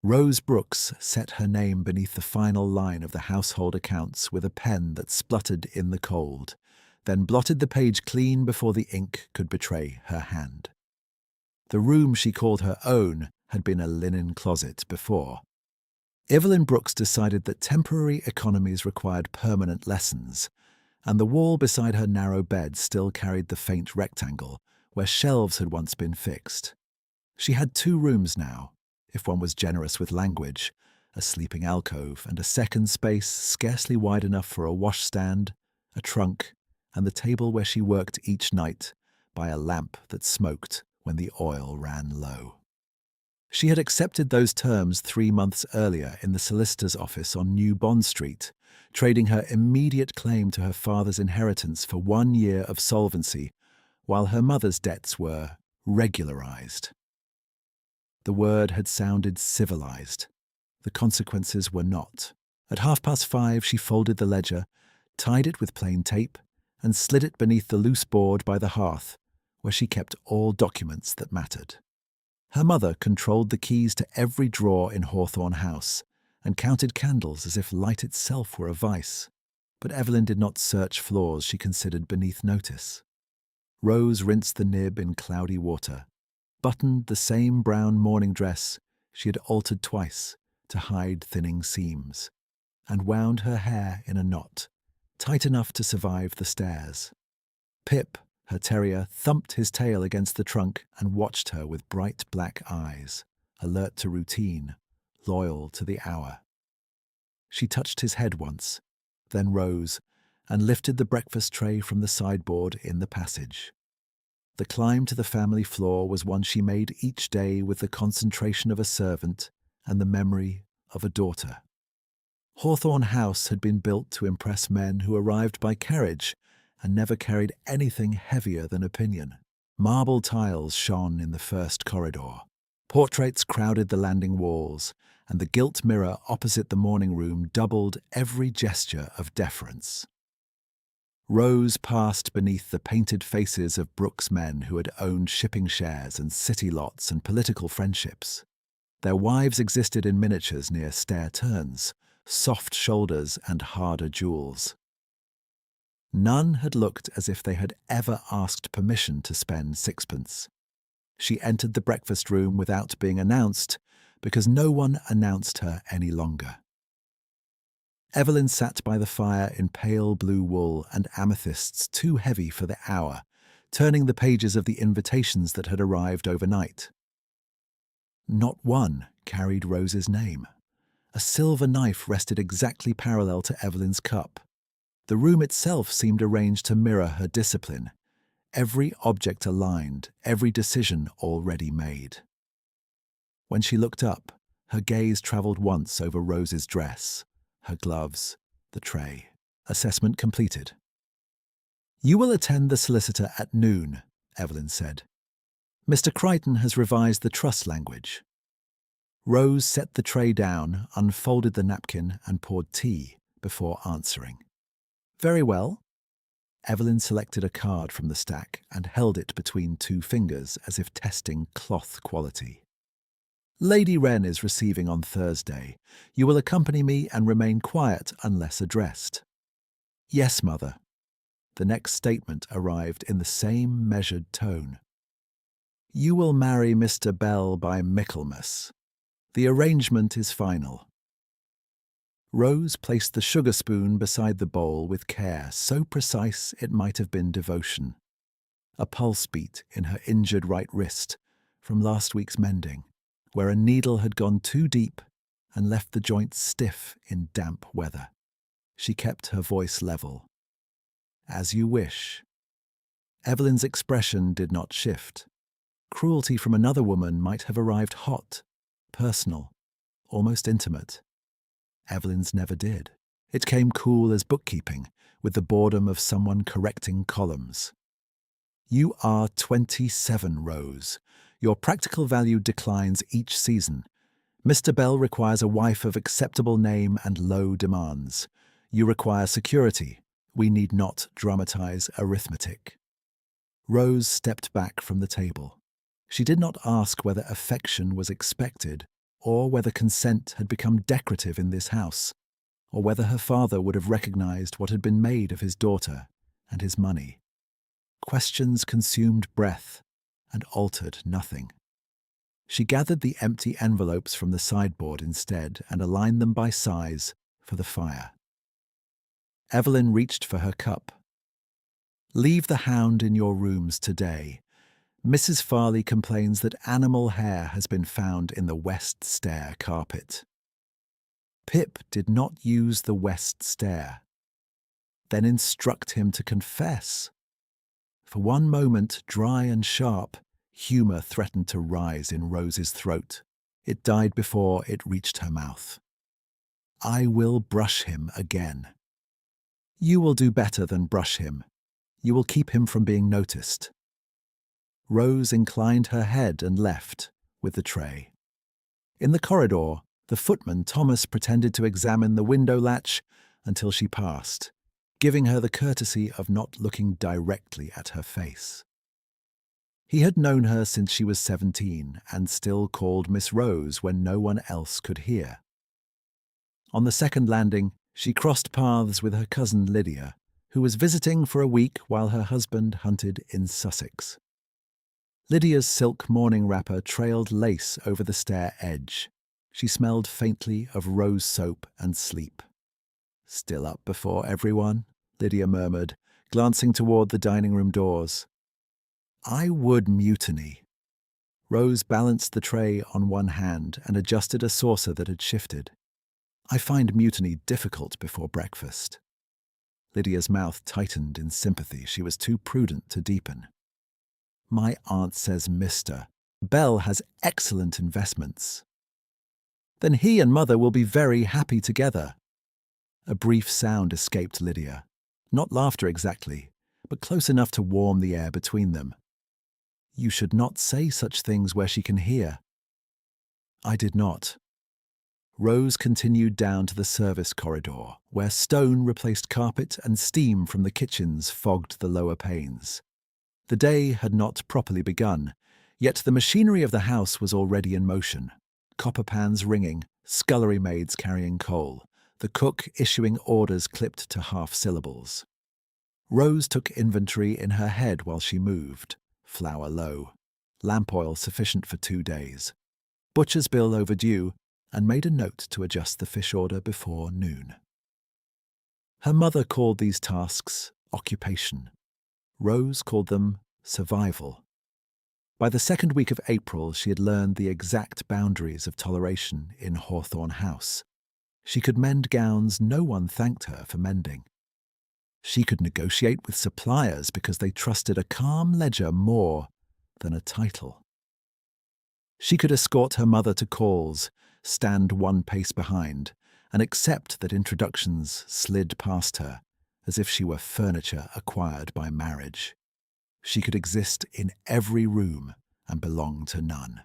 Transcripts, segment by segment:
Rose Brooks set her name beneath the final line of the household accounts with a pen that spluttered in the cold, then blotted the page clean before the ink could betray her hand. The room she called her own had been a linen closet before. Evelyn Brooks decided that temporary economies required permanent lessons, and the wall beside her narrow bed still carried the faint rectangle where shelves had once been fixed. She had 2 rooms now, if one was generous with language, a sleeping alcove and a second space scarcely wide enough for a washstand, a trunk, and the table where she worked each night by a lamp that smoked when the oil ran low. She had accepted those terms 3 months earlier in the solicitor's office on New Bond Street, trading her immediate claim to her father's inheritance for 1 year of solvency, while her mother's debts were regularized. The word had sounded civilized. The consequences were not. At 5:30, she folded the ledger, tied it with plain tape, and slid it beneath the loose board by the hearth, where she kept all documents that mattered. Her mother controlled the keys to every drawer in Hawthorne House and counted candles as if light itself were a vice. But Evelyn did not search floors she considered beneath notice. Rose rinsed the nib in cloudy water, buttoned the same brown morning dress she had altered twice to hide thinning seams, and wound her hair in a knot, tight enough to survive the stairs. Pip, her terrier, thumped his tail against the trunk and watched her with bright black eyes, alert to routine, loyal to the hour. She touched his head once, then rose and lifted the breakfast tray from the sideboard in the passage. The climb to the family floor was one she made each day with the concentration of a servant and the memory of a daughter. Hawthorne House had been built to impress men who arrived by carriage and never carried anything heavier than opinion. Marble tiles shone in the first corridor. Portraits crowded the landing walls, and the gilt mirror opposite the morning room doubled every gesture of deference. Rose passed beneath the painted faces of Brooks' men who had owned shipping shares and city lots and political friendships. Their wives existed in miniatures near stair turns, soft shoulders and harder jewels. None had looked as if they had ever asked permission to spend sixpence. She entered the breakfast room without being announced, because no one announced her any longer. Evelyn sat by the fire in pale blue wool and amethysts too heavy for the hour, turning the pages of the invitations that had arrived overnight. Not one carried Rose's name. A silver knife rested exactly parallel to Evelyn's cup. The room itself seemed arranged to mirror her discipline, every object aligned, every decision already made. When she looked up, her gaze travelled once over Rose's dress, her gloves, the tray. Assessment completed. "You will attend the solicitor at noon," Evelyn said. "Mr. Crichton has revised the trust language." Rose set the tray down, unfolded the napkin, and poured tea before answering. "Very well." Evelyn selected a card from the stack and held it between 2 fingers as if testing cloth quality. "Lady Wren is receiving on Thursday. You will accompany me and remain quiet unless addressed." "Yes, Mother." The next statement arrived in the same measured tone. "You will marry Mr. Bell by Michaelmas. The arrangement is final." Rose placed the sugar spoon beside the bowl with care so precise it might have been devotion. A pulse beat in her injured right wrist from last week's mending, where a needle had gone too deep and left the joint stiff in damp weather. She kept her voice level. "As you wish." Evelyn's expression did not shift. Cruelty from another woman might have arrived hot, personal, almost intimate. Evelyn's never did. It came cool as bookkeeping, with the boredom of someone correcting columns. "You are 27, Rose. Your practical value declines each season. Mr. Bell requires a wife of acceptable name and low demands. You require security. We need not dramatize arithmetic." Rose stepped back from the table. She did not ask whether affection was expected or whether consent had become decorative in this house, or whether her father would have recognized what had been made of his daughter and his money. Questions consumed breath and altered nothing. She gathered the empty envelopes from the sideboard instead and aligned them by size for the fire. Evelyn reached for her cup. "Leave the hound in your rooms today. Mrs. Farley complains that animal hair has been found in the west stair carpet." Pip did not use the west stair. Then instruct him to confess. For one moment, dry and sharp, humour threatened to rise in Rose's throat. It died before it reached her mouth. "I will brush him again." "You will do better than brush him. You will keep him from being noticed." Rose inclined her head and left with the tray. In the corridor, the footman Thomas pretended to examine the window latch until she passed, giving her the courtesy of not looking directly at her face. He had known her since she was 17 and still called Miss Rose when no one else could hear. On the second landing, she crossed paths with her cousin Lydia, who was visiting for a week while her husband hunted in Sussex. Lydia's silk morning wrapper trailed lace over the stair edge. She smelled faintly of rose soap and sleep. "Still up before everyone?" Lydia murmured, glancing toward the dining room doors. "I would mutiny." Rose balanced the tray on one hand and adjusted a saucer that had shifted. "I find mutiny difficult before breakfast." Lydia's mouth tightened in sympathy. She was too prudent to deepen. "My aunt says Mr. Bell has excellent investments." "Then he and mother will be very happy together." A brief sound escaped Lydia. Not laughter exactly, but close enough to warm the air between them. "You should not say such things where she can hear." "I did not." Rose continued down to the service corridor, where stone replaced carpet and steam from the kitchens fogged the lower panes. The day had not properly begun, yet the machinery of the house was already in motion. Copper pans ringing, scullery maids carrying coal, the cook issuing orders clipped to half syllables. Rose took inventory in her head while she moved. Flour low, lamp oil sufficient for 2 days, butcher's bill overdue, and made a note to adjust the fish order before noon. Her mother called these tasks occupation. Rose called them survival. By the second week of April, she had learned the exact boundaries of toleration in Hawthorne House. She could mend gowns no one thanked her for mending. She could negotiate with suppliers because they trusted a calm ledger more than a title. She could escort her mother to calls, stand one pace behind, and accept that introductions slid past her as if she were furniture acquired by marriage. She could exist in every room and belong to none.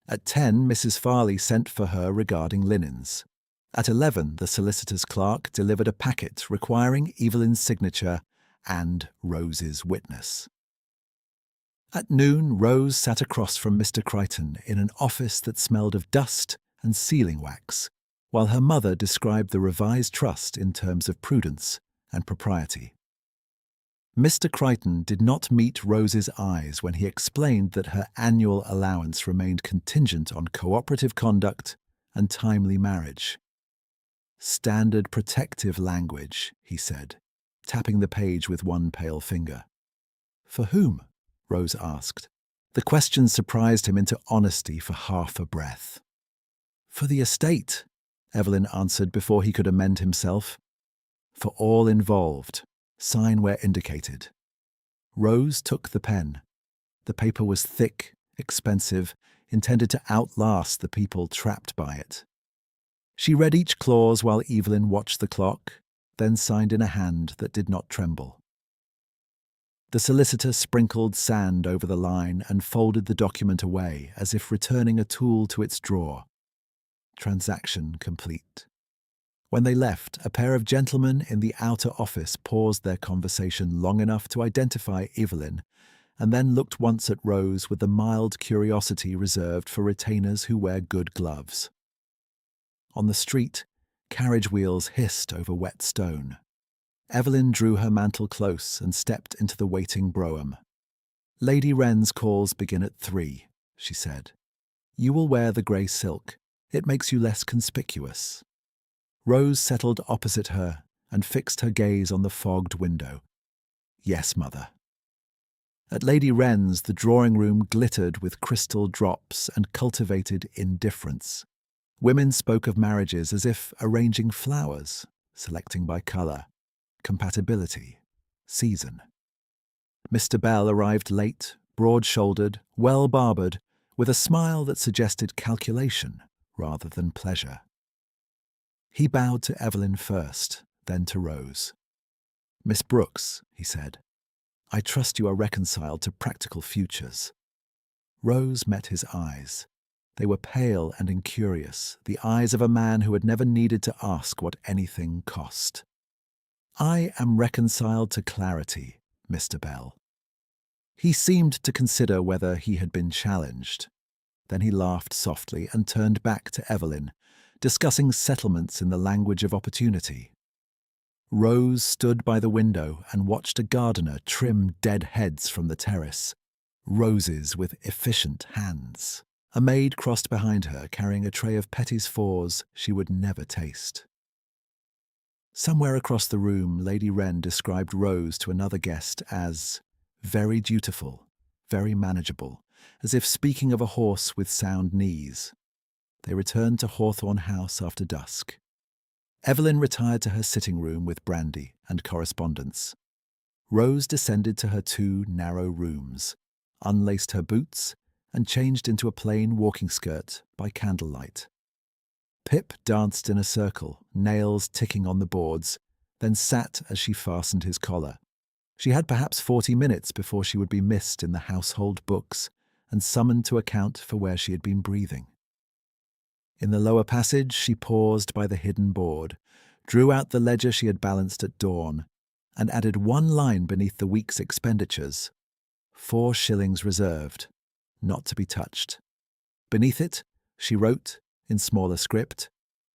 At 10, Mrs. Farley sent for her regarding linens. At 11, the solicitor's clerk delivered a packet requiring Evelyn's signature and Rose's witness. At noon, Rose sat across from Mr. Crichton in an office that smelled of dust and sealing wax, while her mother described the revised trust in terms of prudence and propriety. Mr. Crichton did not meet Rose's eyes when he explained that her annual allowance remained contingent on cooperative conduct and timely marriage. "Standard protective language," he said, tapping the page with one pale finger. "For whom?" Rose asked. The question surprised him into honesty for half a breath. "For the estate," Evelyn answered before he could amend himself. "For all involved. Sign where indicated." Rose took the pen. The paper was thick, expensive, intended to outlast the people trapped by it. She read each clause while Evelyn watched the clock, then signed in a hand that did not tremble. The solicitor sprinkled sand over the line and folded the document away as if returning a tool to its drawer. Transaction complete. When they left, a pair of gentlemen in the outer office paused their conversation long enough to identify Evelyn and then looked once at Rose with the mild curiosity reserved for retainers who wear good gloves. On the street, carriage wheels hissed over wet stone. Evelyn drew her mantle close and stepped into the waiting brougham. "Lady Wren's calls begin at 3, she said. "You will wear the grey silk. It makes you less conspicuous." Rose settled opposite her and fixed her gaze on the fogged window. "Yes, mother." At Lady Wren's, the drawing-room glittered with crystal drops and cultivated indifference. Women spoke of marriages as if arranging flowers, selecting by colour, compatibility, season. Mr. Bell arrived late, broad-shouldered, well-barbered, with a smile that suggested calculation rather than pleasure. He bowed to Evelyn first, then to Rose. "Miss Brooks," he said, "I trust you are reconciled to practical futures." Rose met his eyes. They were pale and incurious, the eyes of a man who had never needed to ask what anything cost. "I am reconciled to clarity, Mr. Bell." He seemed to consider whether he had been challenged. Then he laughed softly and turned back to Evelyn, discussing settlements in the language of opportunity. Rose stood by the window and watched a gardener trim dead heads from the terrace, roses with efficient hands. A maid crossed behind her, carrying a tray of Petits fours she would never taste. Somewhere across the room, Lady Wren described Rose to another guest as very dutiful, very manageable, as if speaking of a horse with sound knees. They returned to Hawthorne House after dusk. Evelyn retired to her sitting room with brandy and correspondence. Rose descended to her 2 narrow rooms, unlaced her boots, and changed into a plain walking skirt by candlelight. Pip danced in a circle, nails ticking on the boards, then sat as she fastened his collar. She had perhaps 40 minutes before she would be missed in the household books and summoned to account for where she had been breathing. In the lower passage, she paused by the hidden board, drew out the ledger she had balanced at dawn, and added 1 line beneath the week's expenditures. 4 shillings reserved, not to be touched. Beneath it, she wrote, in smaller script,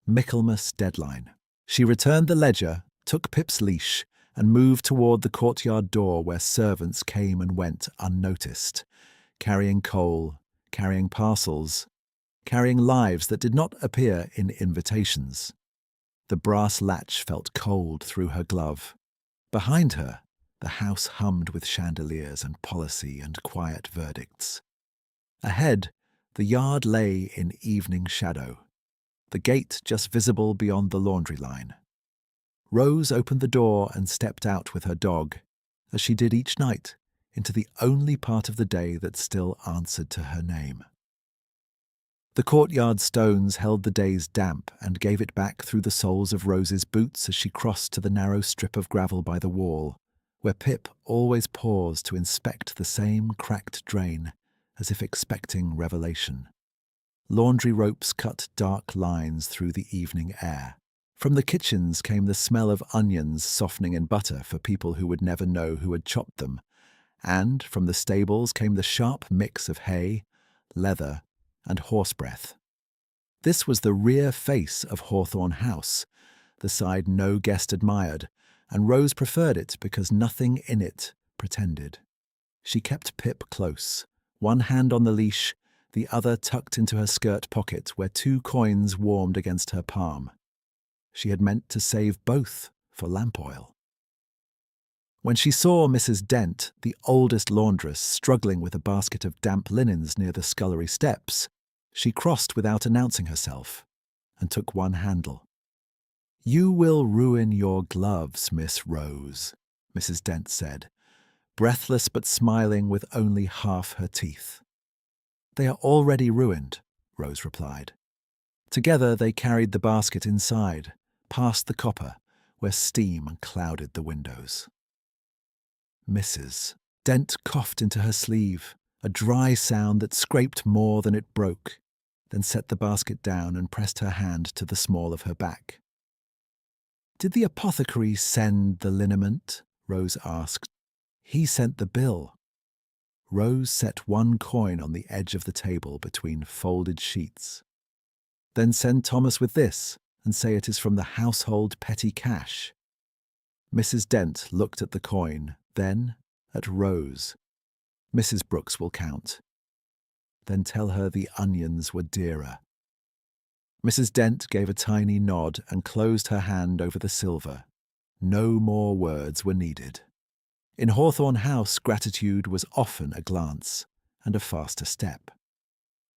Michaelmas deadline. She returned the ledger, took Pip's leash, and moved toward the courtyard door where servants came and went unnoticed, carrying coal, carrying parcels, carrying lives that did not appear in invitations. The brass latch felt cold through her glove. Behind her, the house hummed with chandeliers and policy and quiet verdicts. Ahead, the yard lay in evening shadow, the gate just visible beyond the laundry line. Rose opened the door and stepped out with her dog, as she did each night, into the only part of the day that still answered to her name. The courtyard stones held the day's damp and gave it back through the soles of Rose's boots as she crossed to the narrow strip of gravel by the wall, where Pip always paused to inspect the same cracked drain, as if expecting revelation. Laundry ropes cut dark lines through the evening air. From the kitchens came the smell of onions softening in butter for people who would never know who had chopped them, and from the stables came the sharp mix of hay, leather, and horse breath. This was the rear face of Hawthorne House, the side no guest admired, and Rose preferred it because nothing in it pretended. She kept Pip close, 1 hand on the leash, the other tucked into her skirt pocket where 2 coins warmed against her palm. She had meant to save both for lamp oil. When she saw Mrs. Dent, the oldest laundress, struggling with a basket of damp linens near the scullery steps, she crossed without announcing herself and took 1 handle. "You will ruin your gloves, Miss Rose," Mrs. Dent said, breathless but smiling with only half her teeth. "They are already ruined," Rose replied. Together they carried the basket inside, past the copper, where steam clouded the windows. "Mrs." Dent coughed into her sleeve, a dry sound that scraped more than it broke, then set the basket down and pressed her hand to the small of her back. "Did the apothecary send the liniment?" Rose asked. "He sent the bill." Rose set one coin on the edge of the table between folded sheets. Then send Thomas with this and say it is from the household petty cash. Mrs. Dent looked at the coin, then at Rose. Mrs. Brooks will count. Then tell her the onions were dearer. Mrs. Dent gave a tiny nod and closed her hand over the silver. No more words were needed. In Hawthorne House, gratitude was often a glance and a faster step.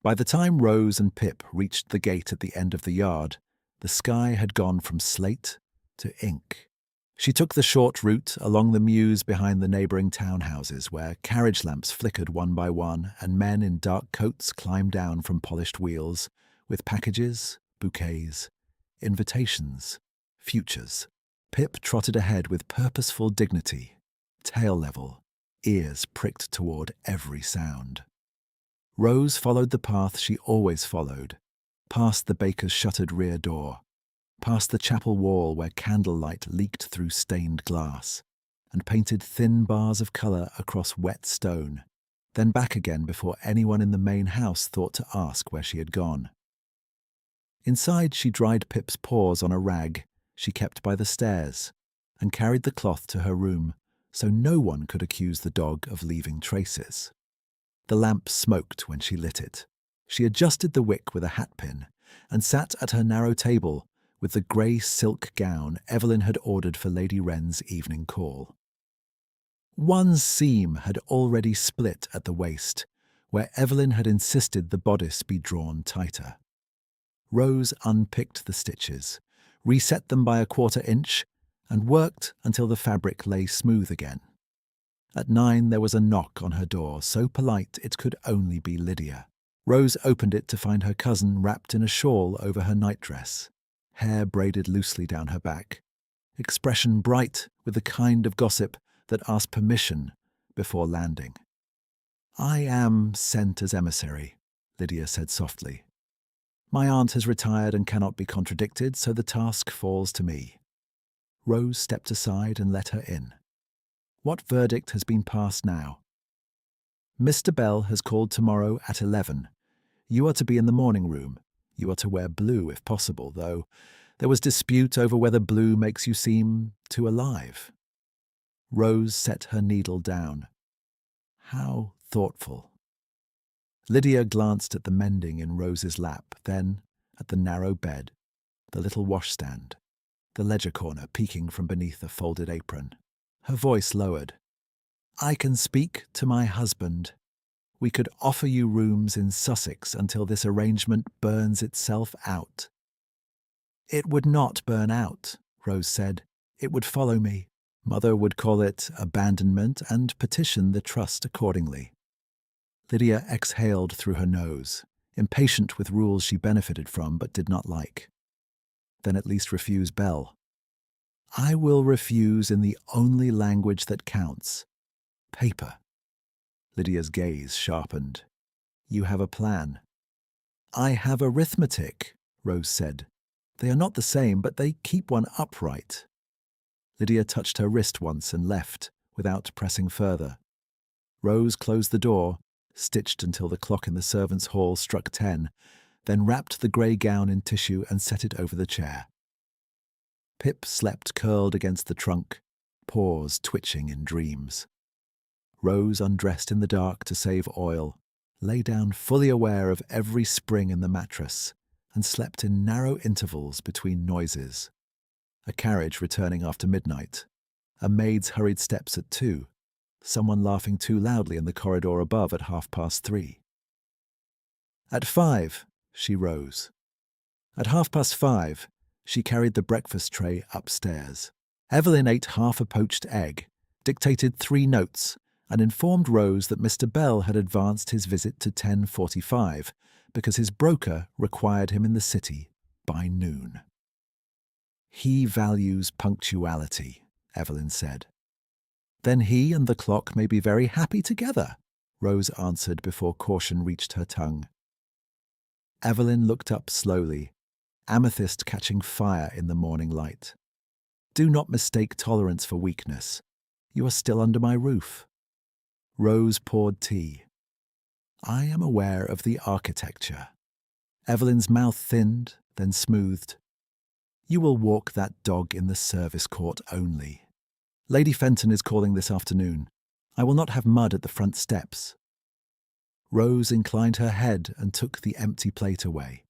By the time Rose and Pip reached the gate at the end of the yard, the sky had gone from slate to ink. She took the short route along the mews behind the neighbouring townhouses, where carriage lamps flickered one by one and men in dark coats climbed down from polished wheels with packages, bouquets, invitations, futures. Pip trotted ahead with purposeful dignity, tail level, ears pricked toward every sound. Rose followed the path she always followed, past the baker's shuttered rear door, past the chapel wall where candlelight leaked through stained glass, and painted thin bars of colour across wet stone, then back again before anyone in the main house thought to ask where she had gone. Inside, she dried Pip's paws on a rag she kept by the stairs, and carried the cloth to her room so no one could accuse the dog of leaving traces. The lamp smoked when she lit it. She adjusted the wick with a hatpin and sat at her narrow table with the grey silk gown Evelyn had ordered for Lady Wren's evening call. One seam had already split at the waist, where Evelyn had insisted the bodice be drawn tighter. Rose unpicked the stitches, reset them by a 1/4 inch, and worked until the fabric lay smooth again. At 9 there was a knock on her door, so polite it could only be Lydia. Rose opened it to find her cousin wrapped in a shawl over her nightdress, hair braided loosely down her back, expression bright with the kind of gossip that asked permission before landing. "I am sent as emissary," Lydia said softly. "My aunt has retired and cannot be contradicted, so the task falls to me." Rose stepped aside and let her in. "What verdict has been passed now?" "Mr. Bell has called tomorrow at 11. You are to be in the morning room. You are to wear blue if possible, though there was dispute over whether blue makes you seem too alive." Rose set her needle down. How thoughtful. Lydia glanced at the mending in Rose's lap, then at the narrow bed, the little washstand, the ledger corner peeking from beneath a folded apron. Her voice lowered. "I can speak to my husband. We could offer you rooms in Sussex until this arrangement burns itself out." "It would not burn out," Rose said. "It would follow me. Mother would call it abandonment and petition the trust accordingly." Lydia exhaled through her nose, impatient with rules she benefited from but did not like. Then at least refuse Bell. "I will refuse in the only language that counts. Paper." Lydia's gaze sharpened. "You have a plan." "I have arithmetic," Rose said. "They are not the same, but they keep one upright." Lydia touched her wrist once and left, without pressing further. Rose closed the door, stitched until the clock in the servants' hall struck 10, then wrapped the grey gown in tissue and set it over the chair. Pip slept curled against the trunk, paws twitching in dreams. Rose undressed in the dark to save oil, lay down fully aware of every spring in the mattress, and slept in narrow intervals between noises. A carriage returning after midnight, a maid's hurried steps at 2, someone laughing too loudly in the corridor above at 3:30. At 5, she rose. At 5:30, she carried the breakfast tray upstairs. Evelyn ate half a poached egg, dictated 3 notes, and informed Rose that Mr. Bell had advanced his visit to 10:45 because his broker required him in the city by noon. "He values punctuality," Evelyn said. "Then he and the clock may be very happy together," Rose answered before caution reached her tongue. Evelyn looked up slowly, amethyst catching fire in the morning light. "Do not mistake tolerance for weakness. You are still under my roof." Rose poured tea. "I am aware of the architecture." Evelyn's mouth thinned, then smoothed. "You will walk that dog in the service court only. Lady Fenton is calling this afternoon. I will not have mud at the front steps." Rose inclined her head and took the empty plate away.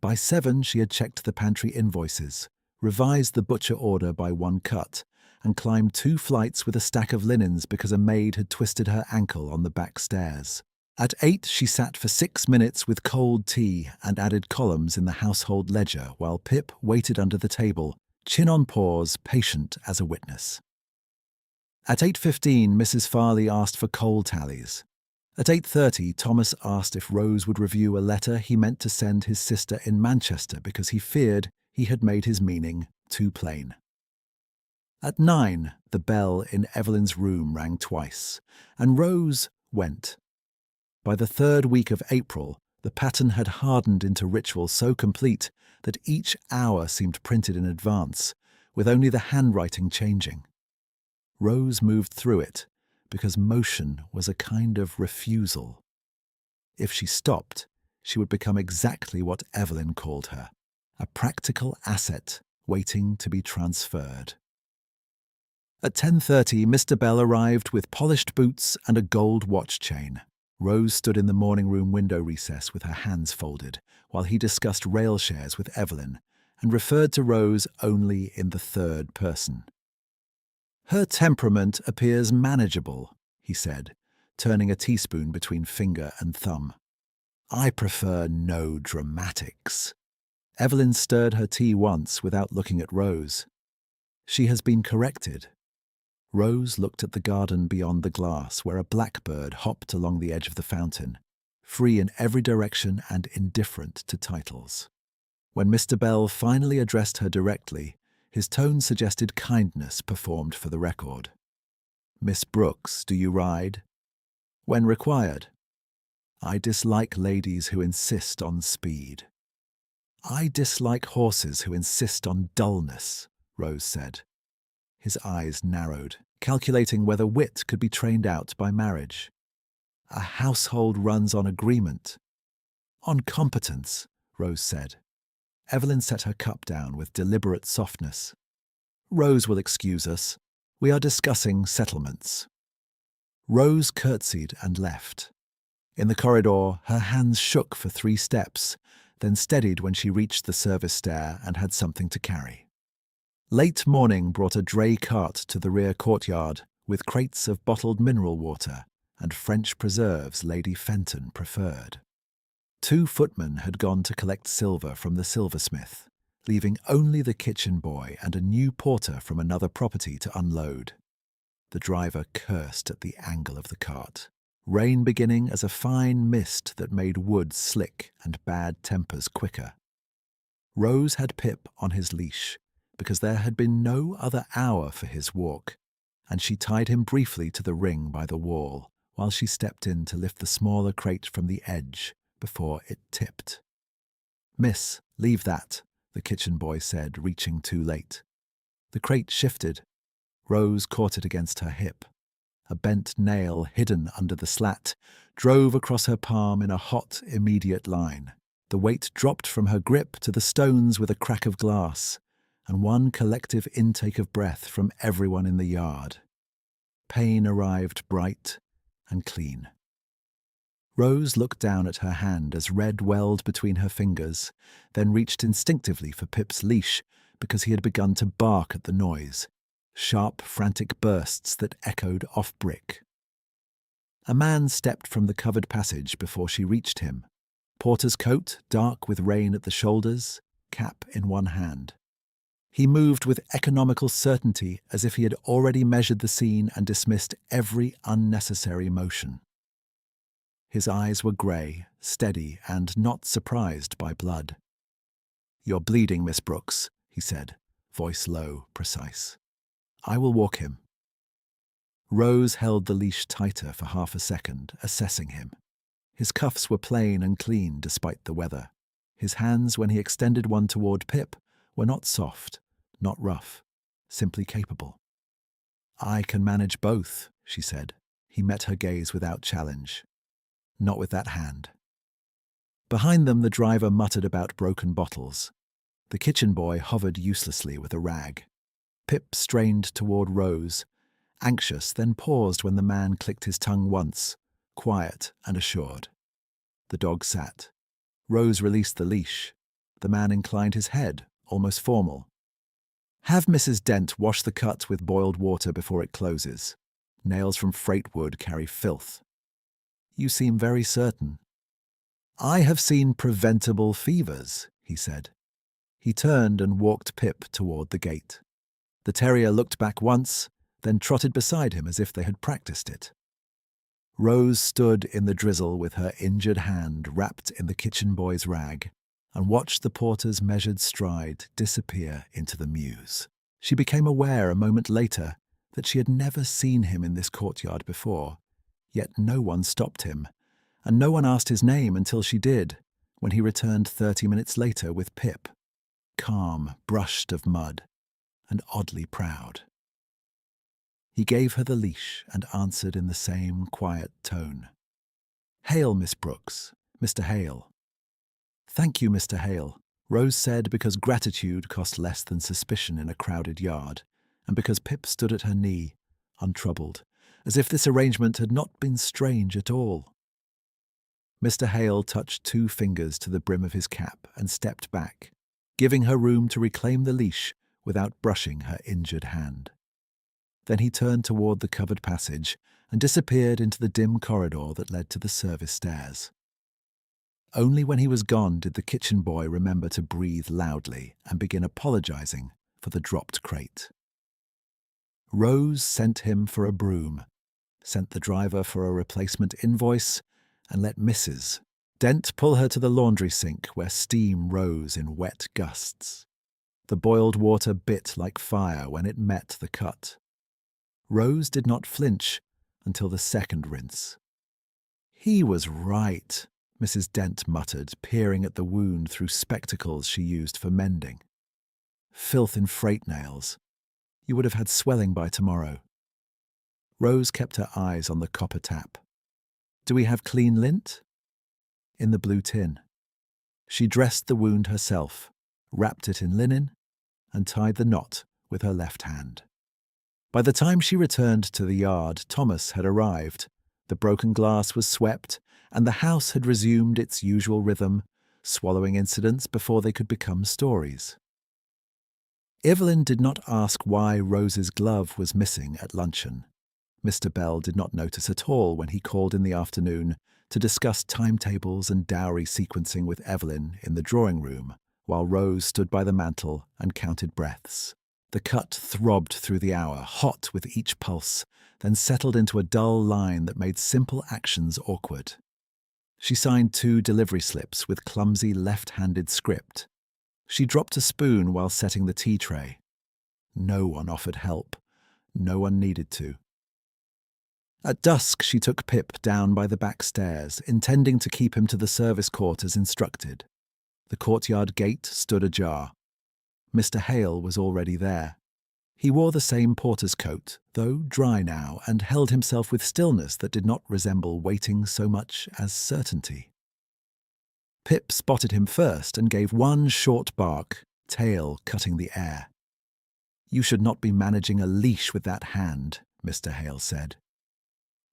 By 7, she had checked the pantry invoices, revised the butcher order by 1 cut, and climbed 2 flights with a stack of linens because a maid had twisted her ankle on the back stairs. At 8, she sat for 6 minutes with cold tea and added columns in the household ledger while Pip waited under the table, chin on paws, patient as a witness. At 8:15, Mrs. Farley asked for coal tallies. At 8:30, Thomas asked if Rose would review a letter he meant to send his sister in Manchester because he feared he had made his meaning too plain. At 9, the bell in Evelyn's room rang twice, and Rose went. By the 3rd week of April, the pattern had hardened into ritual so complete that each hour seemed printed in advance, with only the handwriting changing. Rose moved through it, because motion was a kind of refusal. If she stopped, she would become exactly what Evelyn called her, a practical asset waiting to be transferred. At 10:30, Mr. Bell arrived with polished boots and a gold watch chain. Rose stood in the morning room window recess with her hands folded, while he discussed rail shares with Evelyn, and referred to Rose only in the 3rd person. "Her temperament appears manageable," he said, turning a teaspoon between finger and thumb. "I prefer no dramatics." Evelyn stirred her tea once without looking at Rose. "She has been corrected." Rose looked at the garden beyond the glass, where a blackbird hopped along the edge of the fountain, free in every direction and indifferent to titles. When Mr. Bell finally addressed her directly, his tone suggested kindness performed for the record. "Miss Brooks, do you ride?" "When required." "I dislike ladies who insist on speed." "I dislike horses who insist on dullness," Rose said. His eyes narrowed, calculating whether wit could be trained out by marriage. "A household runs on agreement." "On competence," Rose said. Evelyn set her cup down with deliberate softness. "Rose will excuse us. We are discussing settlements." Rose curtsied and left. In the corridor, her hands shook for 3 steps, then steadied when she reached the service stair and had something to carry. Late morning brought a dray cart to the rear courtyard with crates of bottled mineral water and French preserves Lady Fenton preferred. 2 footmen had gone to collect silver from the silversmith, leaving only the kitchen boy and a new porter from another property to unload. The driver cursed at the angle of the cart, rain beginning as a fine mist that made wood slick and bad tempers quicker. Rose had Pip on his leash, because there had been no other hour for his walk, and she tied him briefly to the ring by the wall while she stepped in to lift the smaller crate from the edge before it tipped. "Miss, leave that," the kitchen boy said, reaching too late. The crate shifted. Rose caught it against her hip. A bent nail hidden under the slat drove across her palm in a hot, immediate line. The weight dropped from her grip to the stones with a crack of glass, and one collective intake of breath from everyone in the yard. Pain arrived bright and clean. Rose looked down at her hand as red welled between her fingers, then reached instinctively for Pip's leash because he had begun to bark at the noise, sharp, frantic bursts that echoed off brick. A man stepped from the covered passage before she reached him, porter's coat dark with rain at the shoulders, cap in one hand. He moved with economical certainty as if he had already measured the scene and dismissed every unnecessary motion. His eyes were grey, steady, and not surprised by blood. "You're bleeding, Miss Brooks," he said, voice low, precise. "I will walk him." Rose held the leash tighter for half a second, assessing him. His cuffs were plain and clean despite the weather. His hands, when he extended one toward Pip, were not soft, not rough, simply capable. "I can manage both," she said. He met her gaze without challenge. Not with that hand. Behind them, the driver muttered about broken bottles. The kitchen boy hovered uselessly with a rag. Pip strained toward Rose, anxious, then paused when the man clicked his tongue once, quiet and assured. The dog sat. Rose released the leash. The man inclined his head, almost formal. Have Mrs. Dent wash the cut with boiled water before it closes. Nails from freight wood carry filth. You seem very certain. I have seen preventable fevers, he said. He turned and walked Pip toward the gate. The terrier looked back once, then trotted beside him as if they had practiced it. Rose stood in the drizzle with her injured hand wrapped in the kitchen boy's rag and watched the porter's measured stride disappear into the mews. She became aware a moment later that she had never seen him in this courtyard before, yet no one stopped him, and no one asked his name until she did, when he returned 30 minutes later with Pip, calm, brushed of mud, and oddly proud. He gave her the leash and answered in the same quiet tone. Hail, Miss Brooks, Mr. Hale. Thank you, Mr. Hale, Rose said because gratitude cost less than suspicion in a crowded yard, and because Pip stood at her knee, untroubled, as if this arrangement had not been strange at all. Mr. Hale touched 2 fingers to the brim of his cap and stepped back, giving her room to reclaim the leash without brushing her injured hand. Then he turned toward the covered passage and disappeared into the dim corridor that led to the service stairs. Only when he was gone did the kitchen boy remember to breathe loudly and begin apologizing for the dropped crate. Rose sent him for a broom, sent the driver for a replacement invoice, and let Mrs. Dent pull her to the laundry sink where steam rose in wet gusts. The boiled water bit like fire when it met the cut. Rose did not flinch until the second rinse. He was right, Mrs. Dent muttered, peering at the wound through spectacles she used for mending. Filth in freight nails. You would have had swelling by tomorrow. Rose kept her eyes on the copper tap. Do we have clean lint? In the blue tin. She dressed the wound herself, wrapped it in linen, and tied the knot with her left hand. By the time she returned to the yard, Thomas had arrived. The broken glass was swept, and the house had resumed its usual rhythm, swallowing incidents before they could become stories. Evelyn did not ask why Rose's glove was missing at luncheon. Mr. Bell did not notice at all when he called in the afternoon to discuss timetables and dowry sequencing with Evelyn in the drawing room, while Rose stood by the mantel and counted breaths. The cut throbbed through the hour, hot with each pulse, then settled into a dull line that made simple actions awkward. She signed 2 delivery slips with clumsy left-handed script. She dropped a spoon while setting the tea tray. No one offered help. No one needed to. At dusk, she took Pip down by the back stairs, intending to keep him to the service court as instructed. The courtyard gate stood ajar. Mr. Hale was already there. He wore the same porter's coat, though dry now, and held himself with stillness that did not resemble waiting so much as certainty. Pip spotted him first and gave one short bark, tail cutting the air. You should not be managing a leash with that hand, Mr. Hale said.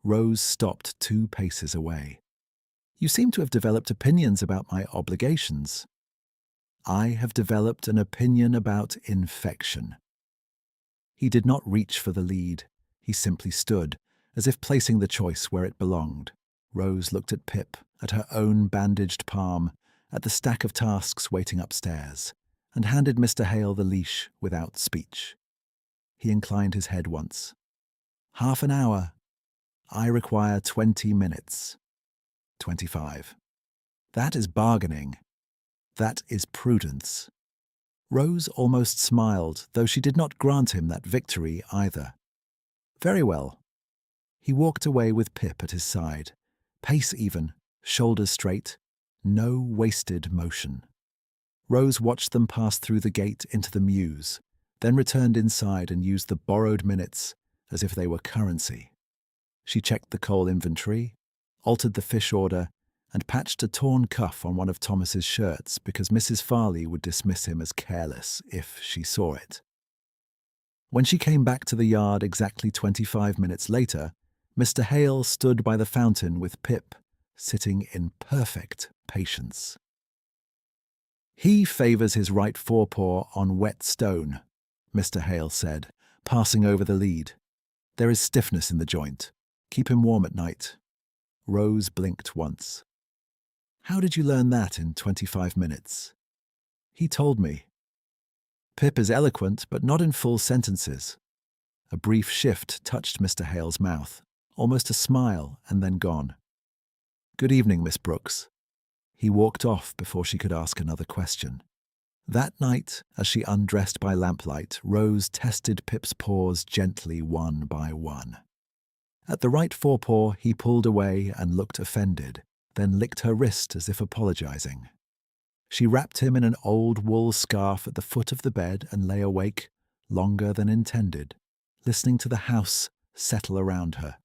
Rose stopped 2 paces away. You seem to have developed opinions about my obligations. I have developed an opinion about infection. He did not reach for the lead. He simply stood, as if placing the choice where it belonged. Rose looked at Pip, at her own bandaged palm, at the stack of tasks waiting upstairs, and handed Mr. Hale the leash without speech. He inclined his head once. Half an hour. I require 20 minutes. 25. That is bargaining. That is prudence. Rose almost smiled, though she did not grant him that victory either. Very well. He walked away with Pip at his side, pace even, shoulders straight, no wasted motion. Rose watched them pass through the gate into the mews, then returned inside and used the borrowed minutes as if they were currency. She checked the coal inventory, altered the fish order, and patched a torn cuff on one of Thomas's shirts because Mrs. Farley would dismiss him as careless if she saw it. When she came back to the yard exactly 25 minutes later, Mr. Hale stood by the fountain with Pip, sitting in perfect patience. "He favours his right forepaw on wet stone," Mr. Hale said, passing over the lead. "There is stiffness in the joint. Keep him warm at night." Rose blinked once. "How did you learn that in 25 minutes?" "He told me." Pip is eloquent, but not in full sentences. A brief shift touched Mr. Hale's mouth, almost a smile, and then gone. "Good evening, Miss Brooks." He walked off before she could ask another question. That night, as she undressed by lamplight, Rose tested Pip's paws gently one by one. At the right forepaw, he pulled away and looked offended, then licked her wrist as if apologizing. She wrapped him in an old wool scarf at the foot of the bed and lay awake, longer than intended, listening to the house settle around her.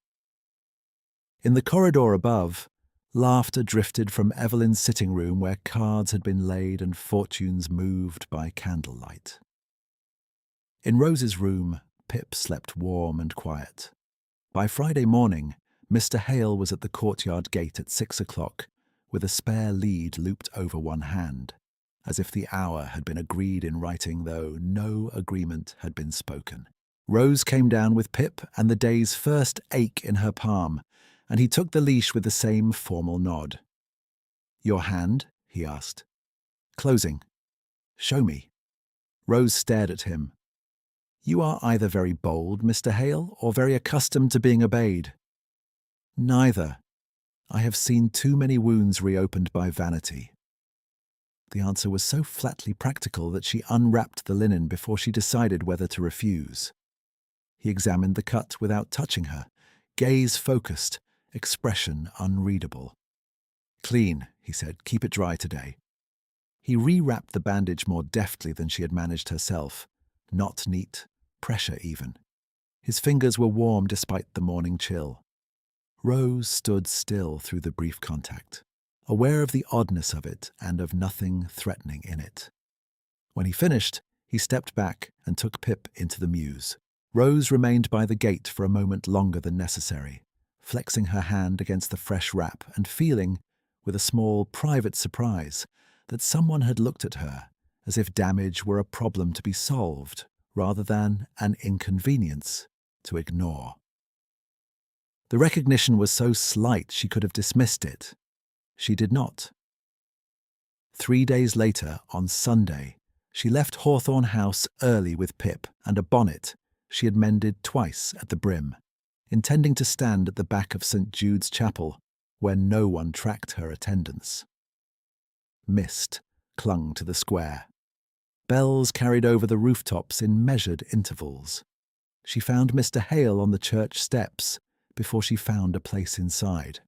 In the corridor above, laughter drifted from Evelyn's sitting room where cards had been laid and fortunes moved by candlelight. In Rose's room, Pip slept warm and quiet. By Friday morning, Mr. Hale was at the courtyard gate at 6 o'clock, with a spare lead looped over one hand, as if the hour had been agreed in writing, though no agreement had been spoken. Rose came down with Pip and the day's first ache in her palm, and he took the leash with the same formal nod. "Your hand?" he asked. "Closing." "Show me." Rose stared at him. "You are either very bold, Mr. Hale, or very accustomed to being obeyed." "Neither. I have seen too many wounds reopened by vanity." The answer was so flatly practical that she unwrapped the linen before she decided whether to refuse. He examined the cut without touching her, gaze focused, expression unreadable. "Clean," he said. "Keep it dry today." He rewrapped the bandage more deftly than she had managed herself. Not neat, pressure even. His fingers were warm despite the morning chill. Rose stood still through the brief contact, aware of the oddness of it and of nothing threatening in it. When he finished, he stepped back and took Pip into the mews. Rose remained by the gate for a moment longer than necessary, flexing her hand against the fresh wrap and feeling, with a small private surprise, that someone had looked at her as if damage were a problem to be solved rather than an inconvenience to ignore. The recognition was so slight she could have dismissed it. She did not. 3 days later, on Sunday, she left Hawthorne House early with Pip and a bonnet she had mended twice at the brim, intending to stand at the back of St. Jude's Chapel, where no one tracked her attendance. Mist clung to the square. Bells carried over the rooftops in measured intervals. She found Mr. Hale on the church steps before she found a place inside.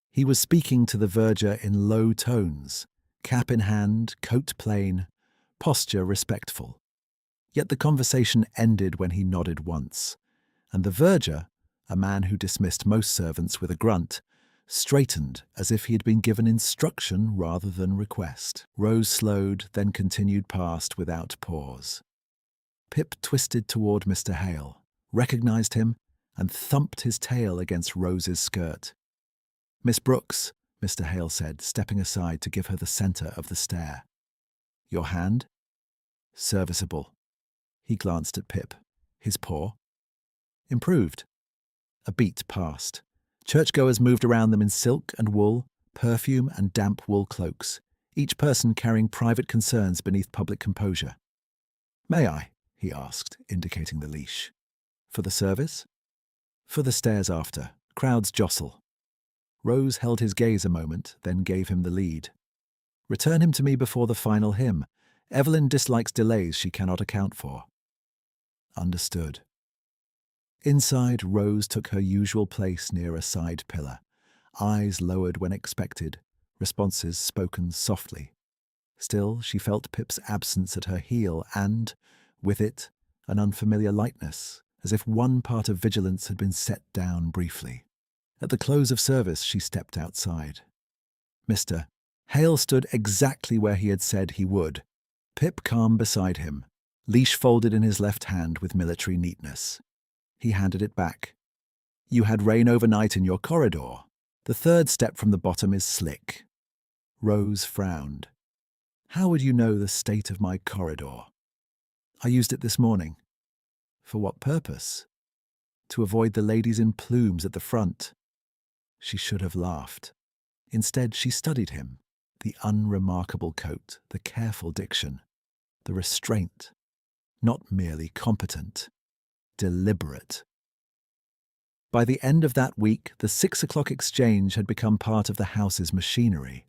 He was speaking to the verger in low tones, cap in hand, coat plain, posture respectful. Yet the conversation ended when he nodded once, and the verger, a man who dismissed most servants with a grunt, straightened as if he had been given instruction rather than request. Rose slowed, then continued past without pause. Pip twisted toward Mr. Hale, recognized him, and thumped his tail against Rose's skirt. "Miss Brooks," Mr. Hale said, stepping aside to give her the center of the stare. "Your hand?" "Serviceable." He glanced at Pip. "His paw?" "Improved." A beat passed. Churchgoers moved around them in silk and wool, perfume and damp wool cloaks, each person carrying private concerns beneath public composure. "May I?" he asked, indicating the leash. "For the service?" "For the stairs after. Crowds jostle." Rose held his gaze a moment, then gave him the lead. "Return him to me before the final hymn. Evelyn dislikes delays she cannot account for." Understood. Inside, Rose took her usual place near a side pillar, eyes lowered when expected, responses spoken softly. Still, she felt Pip's absence at her heel and, with it, an unfamiliar lightness, as if one part of vigilance had been set down briefly. At the close of service, she stepped outside. Mr. Hale stood exactly where he had said he would, Pip calm beside him, leash folded in his left hand with military neatness. He handed it back. You had rain overnight in your corridor. The third step from the bottom is slick. Rose frowned. How would you know the state of my corridor? I used it this morning. For what purpose? To avoid the ladies in plumes at the front. She should have laughed. Instead, she studied him, the unremarkable coat, the careful diction, the restraint, not merely competent, deliberate. By the end of that week, the 6 o'clock exchange had become part of the house's machinery.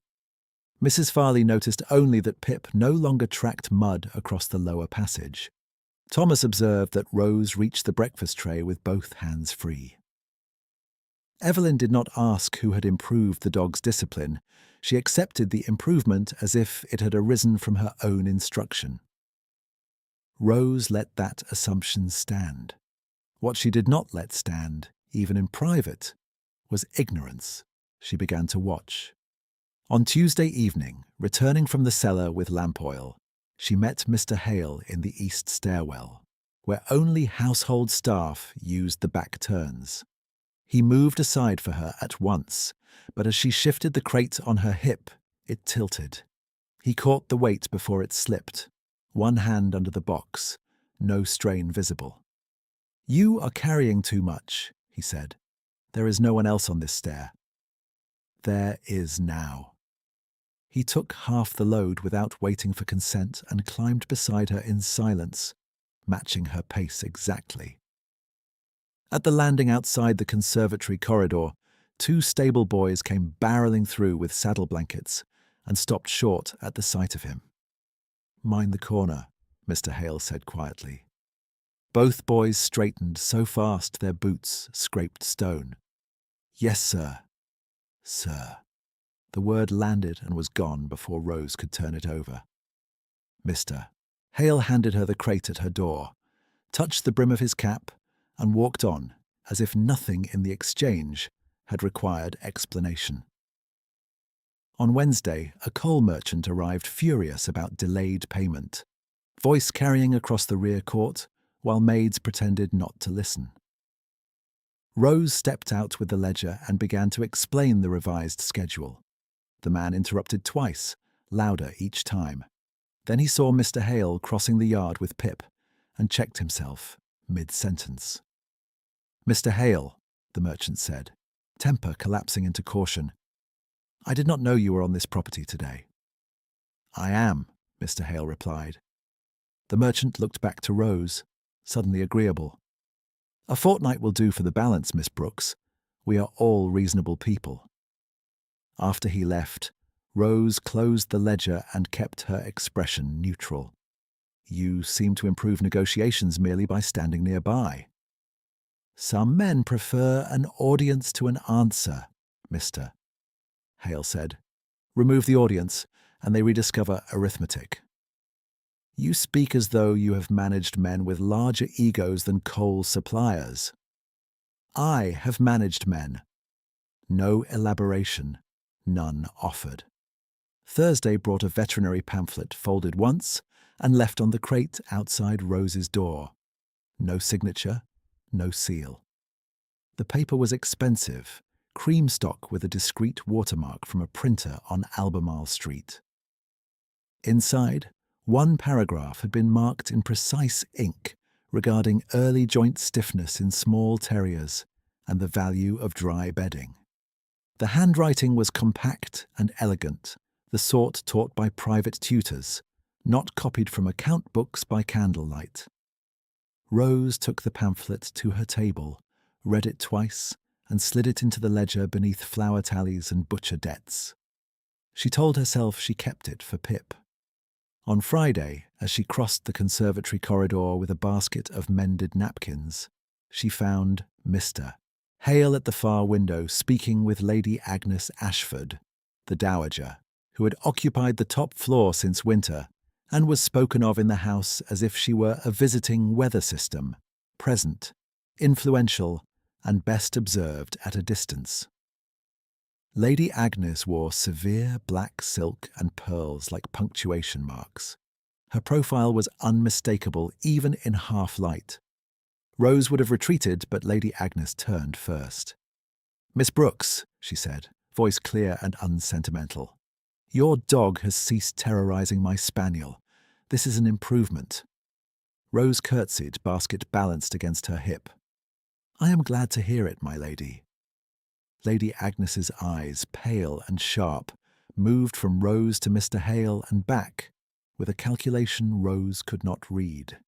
Mrs. Farley noticed only that Pip no longer tracked mud across the lower passage. Thomas observed that Rose reached the breakfast tray with both hands free. Evelyn did not ask who had improved the dog's discipline. She accepted the improvement as if it had arisen from her own instruction. Rose let that assumption stand. What she did not let stand, even in private, was ignorance. She began to watch. On Tuesday evening, returning from the cellar with lamp oil, she met Mr. Hale in the east stairwell, where only household staff used the back turns. He moved aside for her at once, but as she shifted the crate on her hip, it tilted. He caught the weight before it slipped, one hand under the box, no strain visible. You are carrying too much, he said. There is no one else on this stair. There is now. He took half the load without waiting for consent and climbed beside her in silence, matching her pace exactly. At the landing outside the conservatory corridor, 2 stable boys came barreling through with saddle blankets and stopped short at the sight of him. Mind the corner, Mr. Hale said quietly. Both boys straightened so fast their boots scraped stone. Yes, sir. Sir. The word landed and was gone before Rose could turn it over. Mr. Hale handed her the crate at her door, touched the brim of his cap, and walked on, as if nothing in the exchange had required explanation. On Wednesday, a coal merchant arrived furious about delayed payment, voice carrying across the rear court, while maids pretended not to listen. Rose stepped out with the ledger and began to explain the revised schedule. The man interrupted twice, louder each time. Then he saw Mr. Hale crossing the yard with Pip and checked himself mid-sentence. Mr. Hale, the merchant said, temper collapsing into caution. I did not know you were on this property today. I am, Mr. Hale replied. The merchant looked back to Rose, suddenly agreeable. A fortnight will do for the balance, Miss Brooks. We are all reasonable people. After he left, Rose closed the ledger and kept her expression neutral. You seem to improve negotiations merely by standing nearby. Some men prefer an audience to an answer, Mr. Hale said. Remove the audience, and they rediscover arithmetic. You speak as though you have managed men with larger egos than coal suppliers. I have managed men. No elaboration, none offered. Thursday brought a veterinary pamphlet folded once and left on the crate outside Rose's door. No signature, no seal. The paper was expensive, cream stock with a discreet watermark from a printer on Albemarle Street. Inside, one paragraph had been marked in precise ink regarding early joint stiffness in small terriers and the value of dry bedding. The handwriting was compact and elegant, the sort taught by private tutors, not copied from account books by candlelight. Rose took the pamphlet to her table, read it twice, and slid it into the ledger beneath flour tallies and butcher debts. She told herself she kept it for Pip. On Friday, as she crossed the conservatory corridor with a basket of mended napkins, she found Mr. Hale at the far window speaking with Lady Agnes Ashford, the dowager, who had occupied the top floor since winter and was spoken of in the house as if she were a visiting weather system, present influential, and best observed at a distance. Lady Agnes wore severe black silk and pearls like punctuation marks. Her profile was unmistakable even in half light. Rose would have retreated, but Lady Agnes turned first. "Miss Brooks," she said, voice clear and unsentimental, "your dog has ceased terrorizing my spaniel. This is an improvement." Rose curtsied, basket balanced against her hip. "I am glad to hear it, my lady." Lady Agnes's eyes, pale and sharp, moved from Rose to Mr. Hale and back, with a calculation Rose could not read.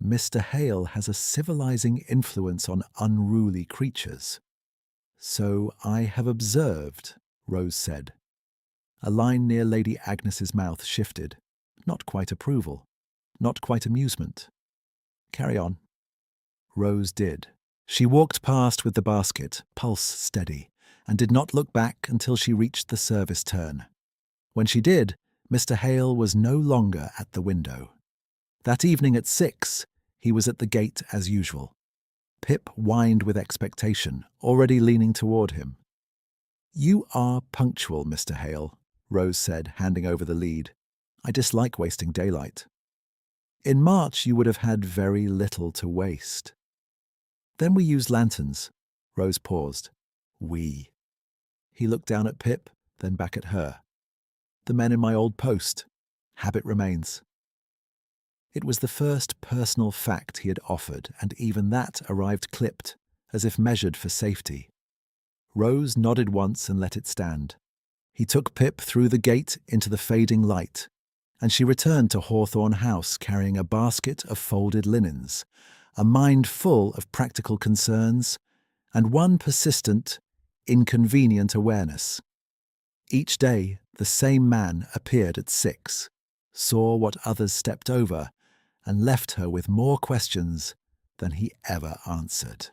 "Mr. Hale has a civilizing influence on unruly creatures." "So I have observed," Rose said. A line near Lady Agnes's mouth shifted. Not quite approval, not quite amusement. "Carry on." Rose did. She walked past with the basket, pulse steady, and did not look back until she reached the service turn. When she did, Mr. Hale was no longer at the window. That evening at 6, he was at the gate as usual. Pip whined with expectation, already leaning toward him. "You are punctual, Mr. Hale," Rose said, handing over the lead. "I dislike wasting daylight." "In March you would have had very little to waste." "Then we used lanterns." Rose paused. "We." He looked down at Pip, then back at her. "The men in my old post. Habit remains." It was the first personal fact he had offered, and even that arrived clipped, as if measured for safety. Rose nodded once and let it stand. He took Pip through the gate into the fading light, and she returned to Hawthorne House carrying a basket of folded linens, a mind full of practical concerns, and one persistent, inconvenient awareness. Each day, the same man appeared at 6, saw what others stepped over, and left her with more questions than he ever answered.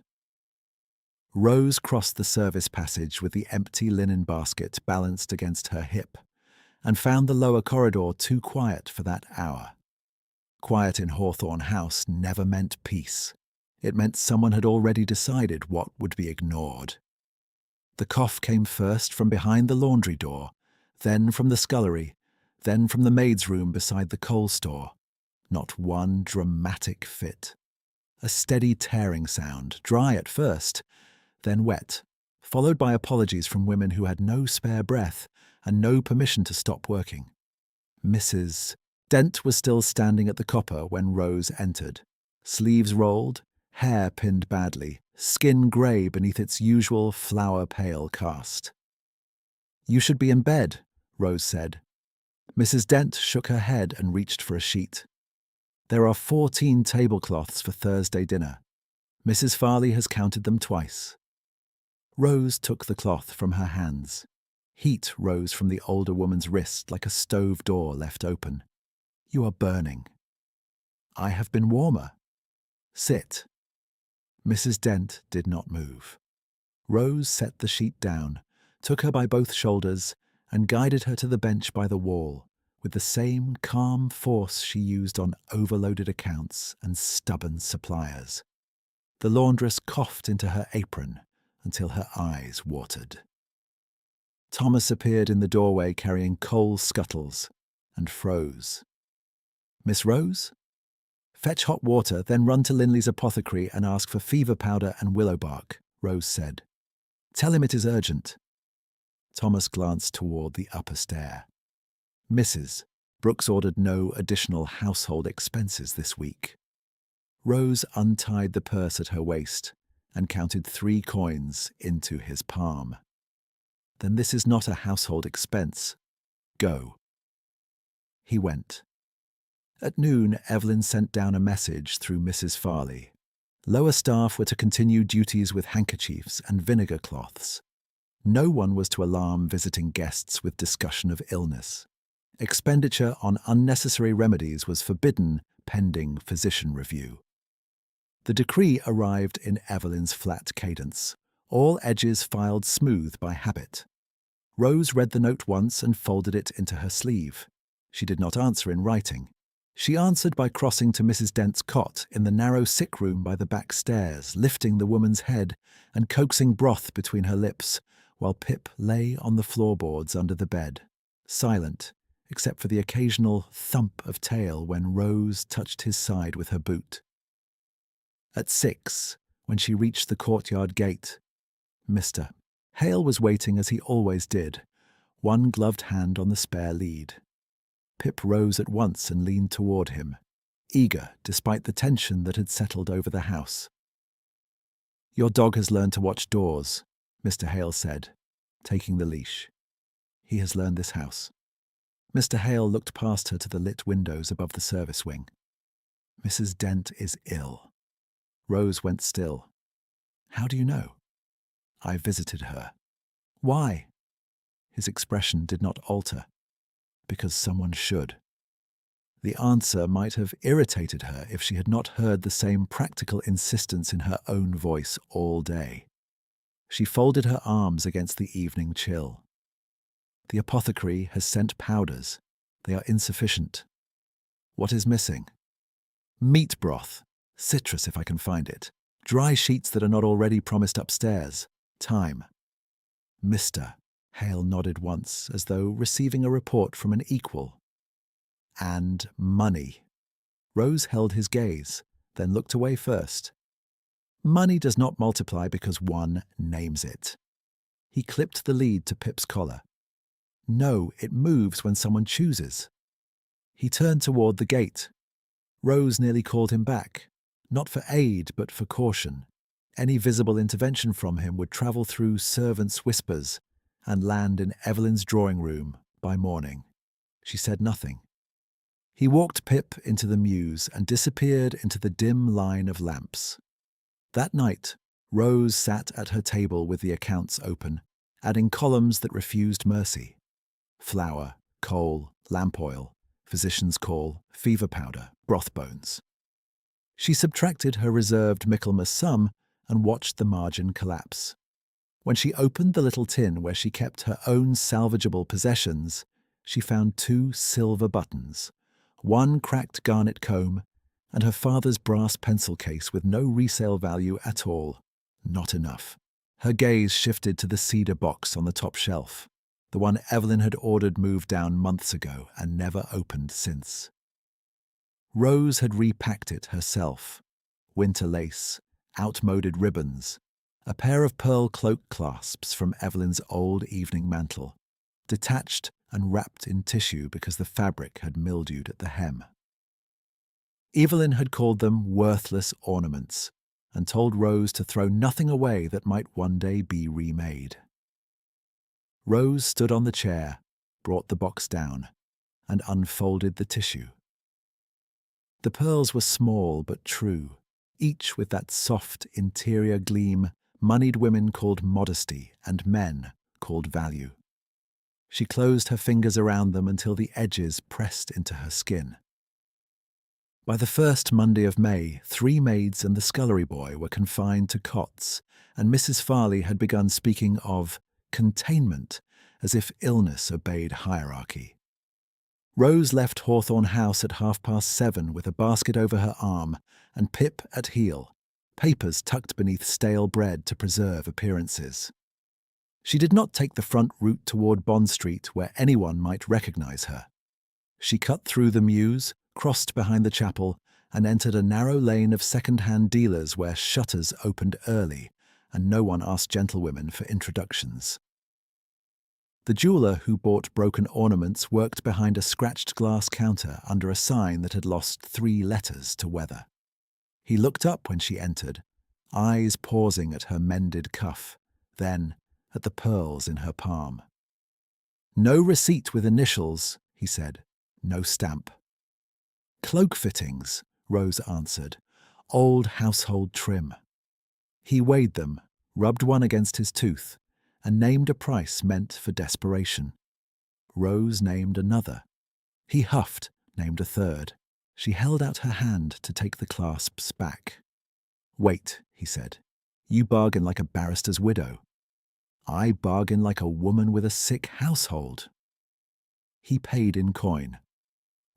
Rose crossed the service passage with the empty linen basket balanced against her hip, and found the lower corridor too quiet for that hour. Quiet in Hawthorne House never meant peace. It meant someone had already decided what would be ignored. The cough came first from behind the laundry door, then from the scullery, then from the maid's room beside the coal store. Not one dramatic fit. A steady tearing sound, dry at first, then wet, followed by apologies from women who had no spare breath and no permission to stop working. Mrs. Dent was still standing at the copper when Rose entered. Sleeves rolled, hair pinned badly, skin grey beneath its usual flower-pale cast. "You should be in bed," Rose said. Mrs. Dent shook her head and reached for a sheet. "There are 14 tablecloths for Thursday dinner. Mrs. Farley has counted them twice." Rose took the cloth from her hands. Heat rose from the older woman's wrist like a stove door left open. "You are burning." "I have been warmer." "Sit." Mrs. Dent did not move. Rose set the sheet down, took her by both shoulders, and guided her to the bench by the wall, with the same calm force she used on overloaded accounts and stubborn suppliers. The laundress coughed into her apron until her eyes watered. Thomas appeared in the doorway carrying coal scuttles and froze. "Miss Rose?" "Fetch hot water, then run to Linley's apothecary and ask for fever powder and willow bark," Rose said. "Tell him it is urgent." Thomas glanced toward the upper stair. "Mrs. Brooks ordered no additional household expenses this week." Rose untied the purse at her waist and counted 3 coins into his palm. "Then this is not a household expense. Go." He went. At noon, Evelyn sent down a message through Mrs. Farley. Lower staff were to continue duties with handkerchiefs and vinegar cloths. No one was to alarm visiting guests with discussion of illness. Expenditure on unnecessary remedies was forbidden pending physician review. The decree arrived in Evelyn's flat cadence, all edges filed smooth by habit. Rose read the note once and folded it into her sleeve. She did not answer in writing. She answered by crossing to Mrs. Dent's cot in the narrow sick room by the back stairs, lifting the woman's head and coaxing broth between her lips, while Pip lay on the floorboards under the bed, silent, except for the occasional thump of tail when Rose touched his side with her boot. At 6, when she reached the courtyard gate, Mr. Hale was waiting as he always did, one gloved hand on the spare lead. Pip rose at once and leaned toward him, eager despite the tension that had settled over the house. "Your dog has learned to watch doors," Mr. Hale said, taking the leash. "He has learned this house." Mr. Hale looked past her to the lit windows above the service wing. "Mrs. Dent is ill." Rose went still. "How do you know?" "I visited her." "Why?" His expression did not alter. "Because someone should." The answer might have irritated her if she had not heard the same practical insistence in her own voice all day. She folded her arms against the evening chill. "The apothecary has sent powders. They are insufficient." "What is missing?" "Meat broth. Citrus if I can find it. Dry sheets that are not already promised upstairs. Time." Mr. Hale nodded once, as though receiving a report from an equal. "And money." Rose held his gaze, then looked away first. "Money does not multiply because one names it." He clipped the lead to Pip's collar. "No, it moves when someone chooses." He turned toward the gate. Rose nearly called him back, not for aid but for caution. Any visible intervention from him would travel through servants' whispers and land in Evelyn's drawing room by morning. She said nothing. He walked Pip into the mews and disappeared into the dim line of lamps. That night, Rose sat at her table with the accounts open, adding columns that refused mercy. Flour, coal, lamp oil, physician's call, fever powder, broth bones. She subtracted her reserved Michaelmas sum and watched the margin collapse. When she opened the little tin where she kept her own salvageable possessions, she found 2 silver buttons, 1 cracked garnet comb, and her father's brass pencil case with no resale value at all. Not enough. Her gaze shifted to the cedar box on the top shelf, the one Evelyn had ordered moved down months ago and never opened since. Rose had repacked it herself. Winter lace, outmoded ribbons, a pair of pearl cloak clasps from Evelyn's old evening mantle, detached and wrapped in tissue because the fabric had mildewed at the hem. Evelyn had called them worthless ornaments and told Rose to throw nothing away that might one day be remade. Rose stood on the chair, brought the box down, and unfolded the tissue. The pearls were small but true, each with that soft interior gleam moneyed women called modesty and men called value. She closed her fingers around them until the edges pressed into her skin. By the first Monday of May, 3 maids and the scullery boy were confined to cots, and Mrs. Farley had begun speaking of containment as if illness obeyed hierarchy. Rose left Hawthorne House at 7:30 with a basket over her arm and Pip at heel, papers tucked beneath stale bread to preserve appearances. She did not take the front route toward Bond Street where anyone might recognize her. She cut through the mews, crossed behind the chapel, and entered a narrow lane of second-hand dealers where shutters opened early and no one asked gentlewomen for introductions. The jeweller who bought broken ornaments worked behind a scratched glass counter under a sign that had lost 3 letters to weather. He looked up when she entered, eyes pausing at her mended cuff, then at the pearls in her palm. "No receipt with initials," he said. "No stamp." "Cloak fittings," Rose answered. "Old household trim." He weighed them, rubbed one against his tooth, and named a price meant for desperation. Rose named another. He huffed, named a third. She held out her hand to take the clasps back. "Wait," he said. "You bargain like a barrister's widow." "I bargain like a woman with a sick household." He paid in coin.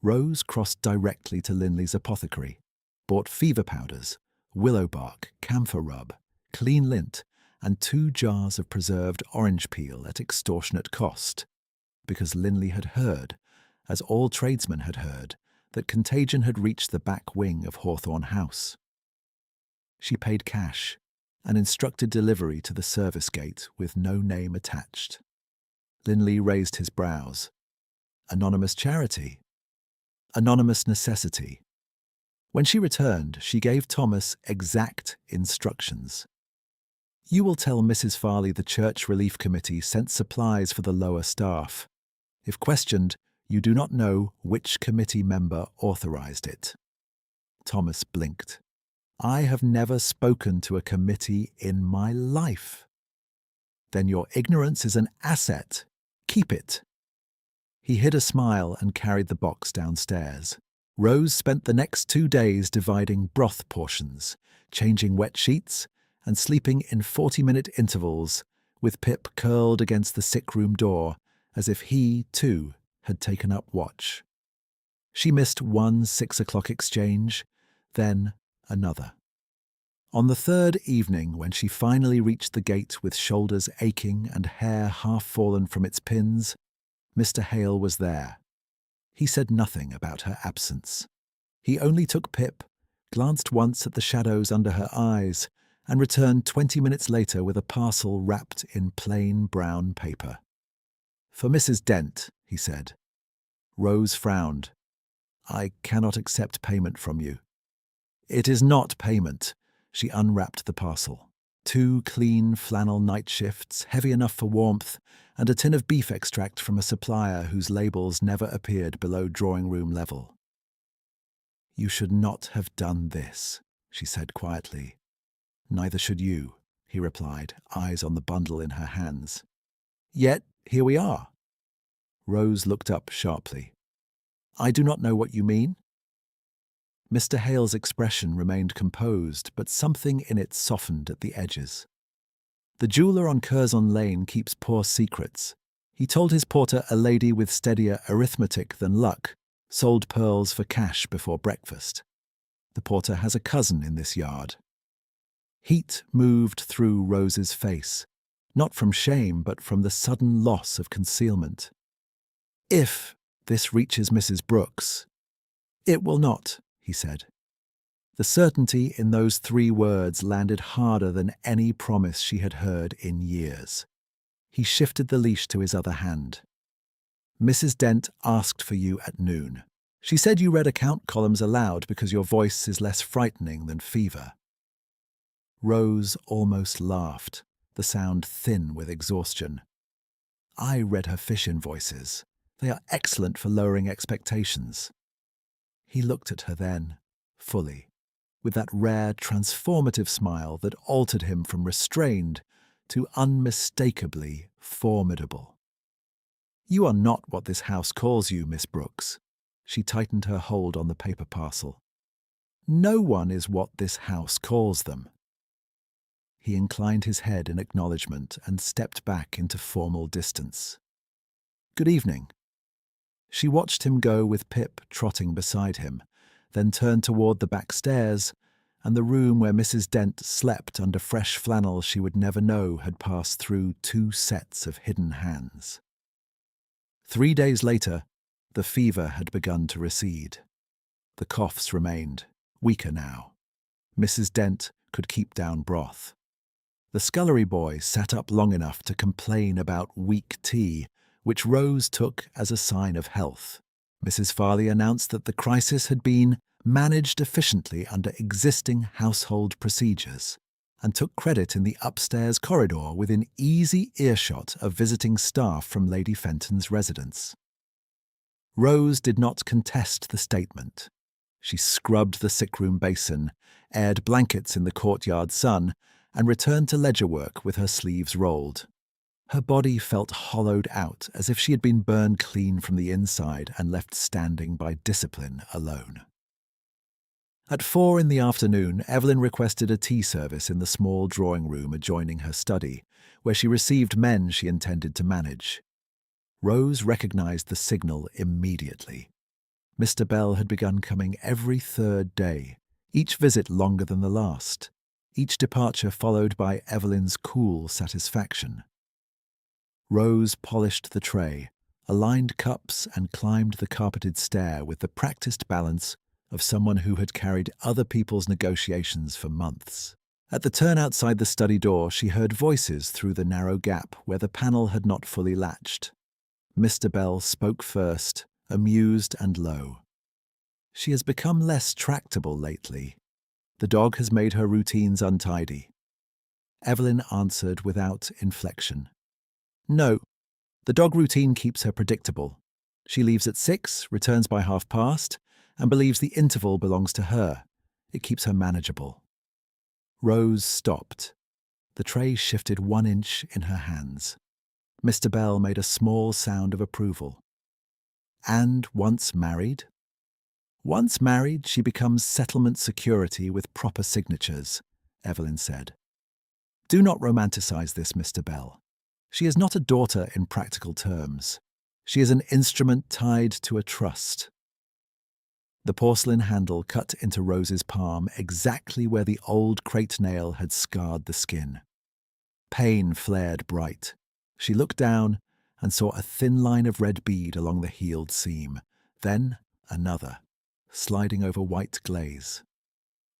Rose crossed directly to Linley's apothecary, bought fever powders, willow bark, camphor rub, clean lint, and 2 jars of preserved orange peel at extortionate cost, because Linley had heard, as all tradesmen had heard, that Contagion had reached the back wing of Hawthorne House. She paid cash and instructed delivery to the service gate with no name attached. Linley raised his brows. Anonymous charity? Anonymous necessity? When she returned, she gave Thomas exact instructions. You will tell Mrs. Farley the Church Relief Committee sent supplies for the lower staff. If questioned, you do not know which committee member authorized it. Thomas blinked. I have never spoken to a committee in my life. Then your ignorance is an asset. Keep it. He hid a smile and carried the box downstairs. Rose spent the next 2 days dividing broth portions, changing wet sheets, and sleeping in 40-minute intervals, with Pip curled against the sick-room door, as if he, too, had taken up watch. She missed one 6 o'clock exchange, then another. On the 3rd evening, when she finally reached the gate with shoulders aching and hair half fallen from its pins, Mr. Hale was there. He said nothing about her absence. He only took Pip, glanced once at the shadows under her eyes, and returned 20 minutes later with a parcel wrapped in plain brown paper. For Mrs. Dent, he said. Rose frowned. I cannot accept payment from you. It is not payment. She unwrapped the parcel. 2 clean flannel night shifts, heavy enough for warmth, and a tin of beef extract from a supplier whose labels never appeared below drawing-room level. You should not have done this, she said quietly. Neither should you, he replied, eyes on the bundle in her hands. Yet here we are. Rose looked up sharply. I do not know what you mean. Mr. Hale's expression remained composed, but something in it softened at the edges. The jeweller on Curzon Lane keeps poor secrets. He told his porter a lady with steadier arithmetic than luck sold pearls for cash before breakfast. The porter has a cousin in this yard. Heat moved through Rose's face, not from shame but from the sudden loss of concealment. If this reaches Mrs. Brooks, it will not, he said. The certainty in those 3 words landed harder than any promise she had heard in years. He shifted the leash to his other hand. Mrs. Dent asked for you at noon. She said you read account columns aloud because your voice is less frightening than fever. Rose almost laughed, the sound thin with exhaustion. I read her fish invoices. They are excellent for lowering expectations. He looked at her then, fully, with that rare transformative smile that altered him from restrained to unmistakably formidable. You are not what this house calls you, Miss Brooks. She tightened her hold on the paper parcel. No one is what this house calls them. He inclined his head in acknowledgement and stepped back into formal distance. Good evening. She watched him go with Pip trotting beside him, then turned toward the back stairs and the room where Mrs. Dent slept under fresh flannel she would never know had passed through 2 sets of hidden hands. 3 days later, the fever had begun to recede. The coughs remained, weaker now. Mrs. Dent could keep down broth. The scullery boy sat up long enough to complain about weak tea, which Rose took as a sign of health. Mrs. Farley announced that the crisis had been managed efficiently under existing household procedures, and took credit in the upstairs corridor within easy earshot of visiting staff from Lady Fenton's residence. Rose did not contest the statement. She scrubbed the sick-room basin, aired blankets in the courtyard sun, and returned to ledger work with her sleeves rolled. Her body felt hollowed out, as if she had been burned clean from the inside and left standing by discipline alone. At 4 in the afternoon, Evelyn requested a tea service in the small drawing-room adjoining her study, where she received men she intended to manage. Rose recognized the signal immediately. Mr. Bell had begun coming every third day, each visit longer than the last, each departure followed by Evelyn's cool satisfaction. Rose polished the tray, aligned cups, and climbed the carpeted stair with the practiced balance of someone who had carried other people's negotiations for months. At the turn outside the study door, she heard voices through the narrow gap where the panel had not fully latched. Mr. Bell spoke first, amused and low. "She has become less tractable lately. The dog has made her routines untidy." Evelyn answered without inflection. "No, the dog routine keeps her predictable. She leaves at 6, returns by past, and believes the interval belongs to her. It keeps her manageable." Rose stopped. The tray shifted 1 inch in her hands. Mr. Bell made a small sound of approval. "And once married?" "Once married, she becomes settlement security with proper signatures," Evelyn said. "Do not romanticize this, Mr. Bell. She is not a daughter in practical terms. She is an instrument tied to a trust." The porcelain handle cut into Rose's palm exactly where the old crate nail had scarred the skin. Pain flared bright. She looked down and saw a thin line of red bead along the healed seam, then another, sliding over white glaze.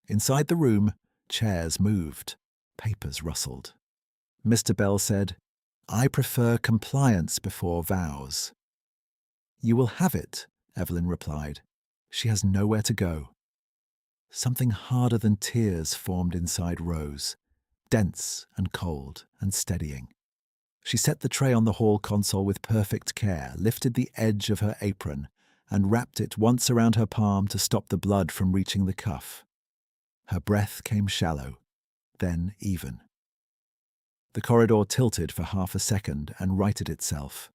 Inside the room, chairs moved, papers rustled. Mr. Bell said, "I prefer compliance before vows." "You will have it," Evelyn replied. "She has nowhere to go." Something harder than tears formed inside Rose, dense and cold and steadying. She set the tray on the hall console with perfect care, lifted the edge of her apron, and wrapped it once around her palm to stop the blood from reaching the cuff. Her breath came shallow, then even. The corridor tilted for half a second and righted itself.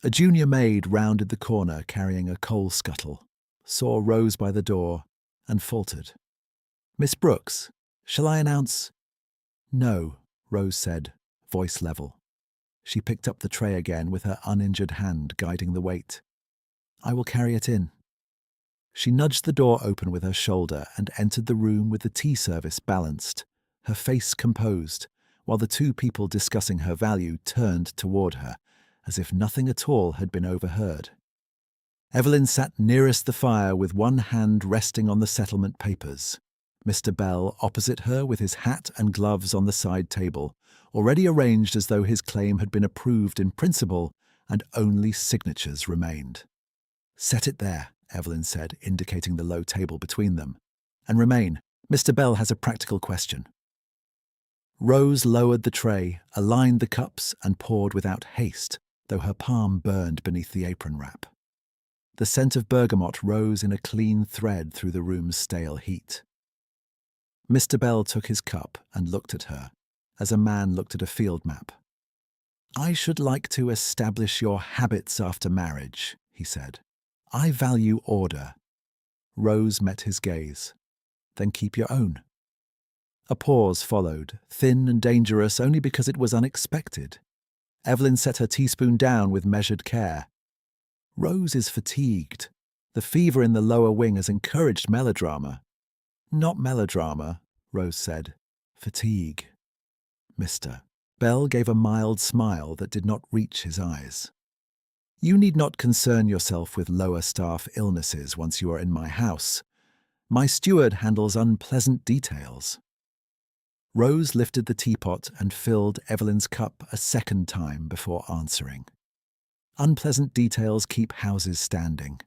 A junior maid rounded the corner carrying a coal scuttle, saw Rose by the door, and faltered. "Miss Brooks, shall I announce—" "No," Rose said, voice level. She picked up the tray again with her uninjured hand guiding the weight. "I will carry it in." She nudged the door open with her shoulder and entered the room with the tea service balanced, her face composed, while the two people discussing her value turned toward her, as if nothing at all had been overheard. Evelyn sat nearest the fire with one hand resting on the settlement papers. Mr. Bell opposite her with his hat and gloves on the side table, already arranged as though his claim had been approved in principle and only signatures remained. "Set it there," Evelyn said, indicating the low table between them. "And remain. Mr. Bell has a practical question." Rose lowered the tray, aligned the cups, and poured without haste, though her palm burned beneath the apron wrap. The scent of bergamot rose in a clean thread through the room's stale heat. Mr. Bell took his cup and looked at her, as a man looked at a field map. "I should like to establish your habits after marriage," he said. "I value order." Rose met his gaze. "Then keep your own." A pause followed, thin and dangerous only because it was unexpected. Evelyn set her teaspoon down with measured care. "Rose is fatigued. The fever in the lower wing has encouraged melodrama." "Not melodrama," Rose said. "Fatigue." Mr. Bell gave a mild smile that did not reach his eyes. "You need not concern yourself with lower staff illnesses once you are in my house. My steward handles unpleasant details." Rose lifted the teapot and filled Evelyn's cup a second time before answering. "Unpleasant details keep houses standing."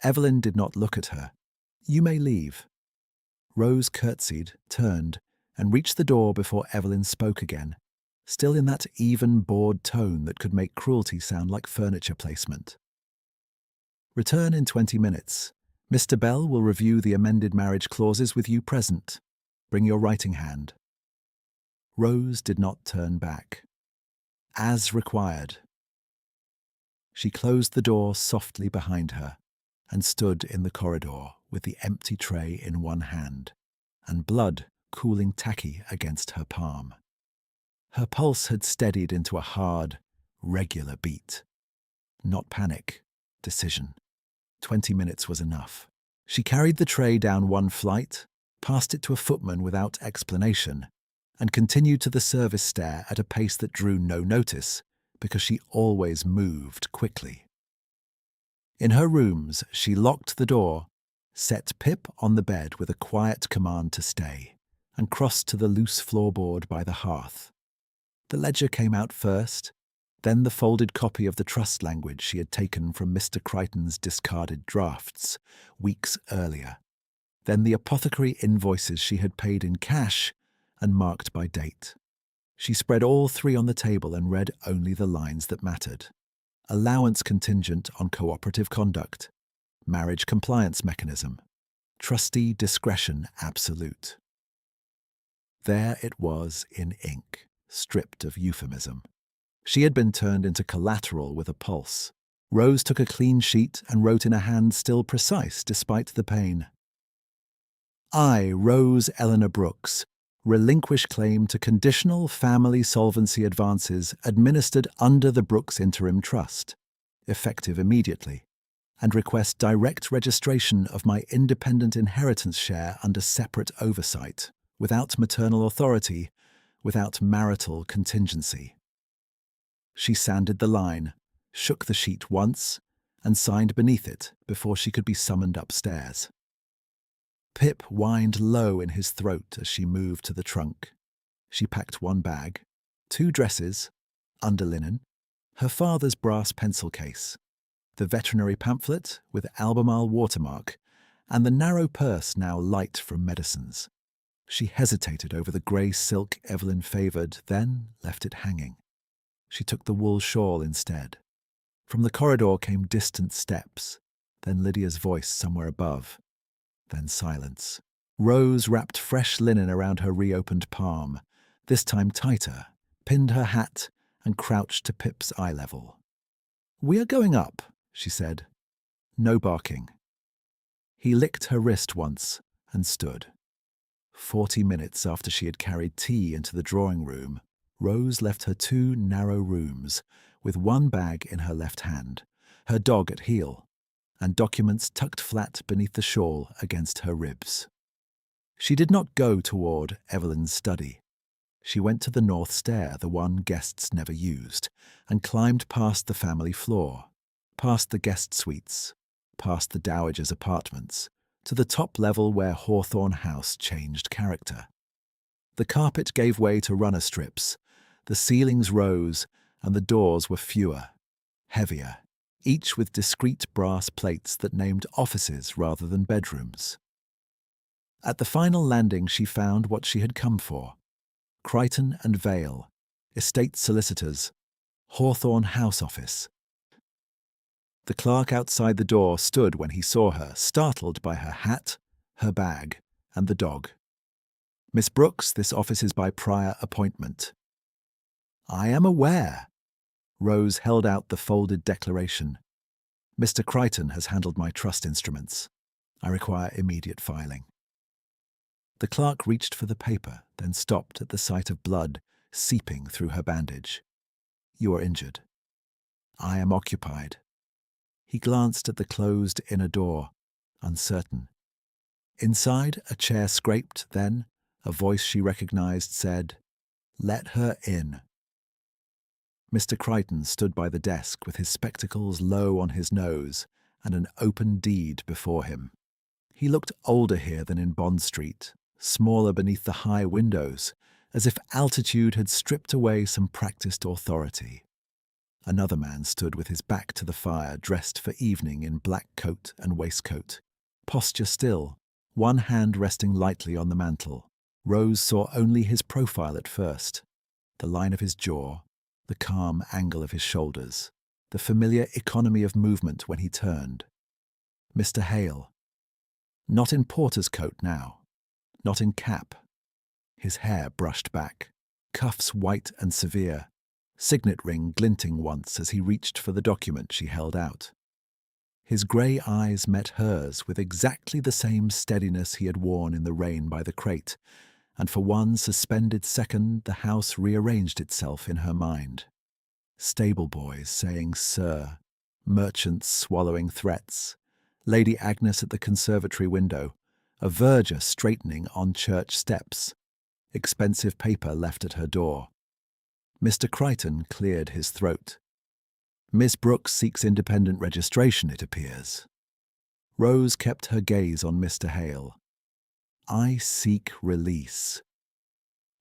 Evelyn did not look at her. "You may leave." Rose curtsied, turned, and reached the door before Evelyn spoke again, still in that even, bored tone that could make cruelty sound like furniture placement. "Return in 20 minutes. Mr. Bell will review the amended marriage clauses with you present. Bring your writing hand." Rose did not turn back. "As required." She closed the door softly behind her and stood in the corridor with the empty tray in one hand and blood cooling tacky against her palm. Her pulse had steadied into a hard, regular beat. Not panic, decision. 20 minutes was enough. She carried the tray down one flight, passed it to a footman without explanation, and continued to the service stair at a pace that drew no notice, because she always moved quickly. In her rooms, she locked the door, set Pip on the bed with a quiet command to stay, and crossed to the loose floorboard by the hearth. The ledger came out first, then the folded copy of the trust language she had taken from Mr. Crichton's discarded drafts weeks earlier, then the apothecary invoices she had paid in cash and marked by date. She spread all three on the table and read only the lines that mattered. Allowance contingent on cooperative conduct. Marriage compliance mechanism. Trustee discretion absolute. There it was in ink, stripped of euphemism. She had been turned into collateral with a pulse. Rose took a clean sheet and wrote in a hand still precise despite the pain. I, Rose Eleanor Brooks, relinquish claim to conditional family solvency advances administered under the Brooks Interim Trust, effective immediately, and request direct registration of my independent inheritance share under separate oversight, without maternal authority, without marital contingency. She sanded the line, shook the sheet once, and signed beneath it before she could be summoned upstairs. Pip whined low in his throat as she moved to the trunk. She packed one bag, 2 dresses, underlinen, her father's brass pencil case, the veterinary pamphlet with Albemarle watermark, and the narrow purse now light from medicines. She hesitated over the grey silk Evelyn favoured, then left it hanging. She took the wool shawl instead. From the corridor came distant steps, then Lydia's voice somewhere above. Then silence. Rose wrapped fresh linen around her reopened palm, this time tighter, pinned her hat, and crouched to Pip's eye level. "We are going up," she said. No barking. He licked her wrist once and stood. 40 minutes after she had carried tea into the drawing room, Rose left her 2 narrow rooms, with one bag in her left hand, her dog at heel, and documents tucked flat beneath the shawl against her ribs. She did not go toward Evelyn's study. She went to the north stair, the one guests never used, and climbed past the family floor, past the guest suites, past the dowager's apartments, to the top level where Hawthorne House changed character. The carpet gave way to runner strips, the ceilings rose, and the doors were fewer, heavier, each with discreet brass plates that named offices rather than bedrooms. At the final landing she found what she had come for. Crichton and Vale, estate solicitors, Hawthorne House office. The clerk outside the door stood when he saw her, startled by her hat, her bag, and the dog. "Miss Brooks, this office is by prior appointment." "I am aware." Rose held out the folded declaration. "Mr. Crichton has handled my trust instruments. I require immediate filing." The clerk reached for the paper, then stopped at the sight of blood seeping through her bandage. "You are injured." "I am occupied." He glanced at the closed inner door, uncertain. Inside, a chair scraped, then a voice she recognized said, "Let her in." Mr. Crichton stood by the desk with his spectacles low on his nose and an open deed before him. He looked older here than in Bond Street, smaller beneath the high windows, as if altitude had stripped away some practiced authority. Another man stood with his back to the fire, dressed for evening in black coat and waistcoat, posture still, one hand resting lightly on the mantel. Rose saw only his profile at first, the line of his jaw, the calm angle of his shoulders, the familiar economy of movement when he turned. Mr. Hale. Not in porter's coat now, not in cap. His hair brushed back, cuffs white and severe, signet ring glinting once as he reached for the document she held out. His grey eyes met hers with exactly the same steadiness he had worn in the rain by the crate, and for one suspended second the house rearranged itself in her mind. Stable boys saying "sir," merchants swallowing threats, Lady Agnes at the conservatory window, a verger straightening on church steps, expensive paper left at her door. Mr. Crichton cleared his throat. Miss Brooks seeks independent registration, it appears. Rose kept her gaze on Mr. Hale. I seek release.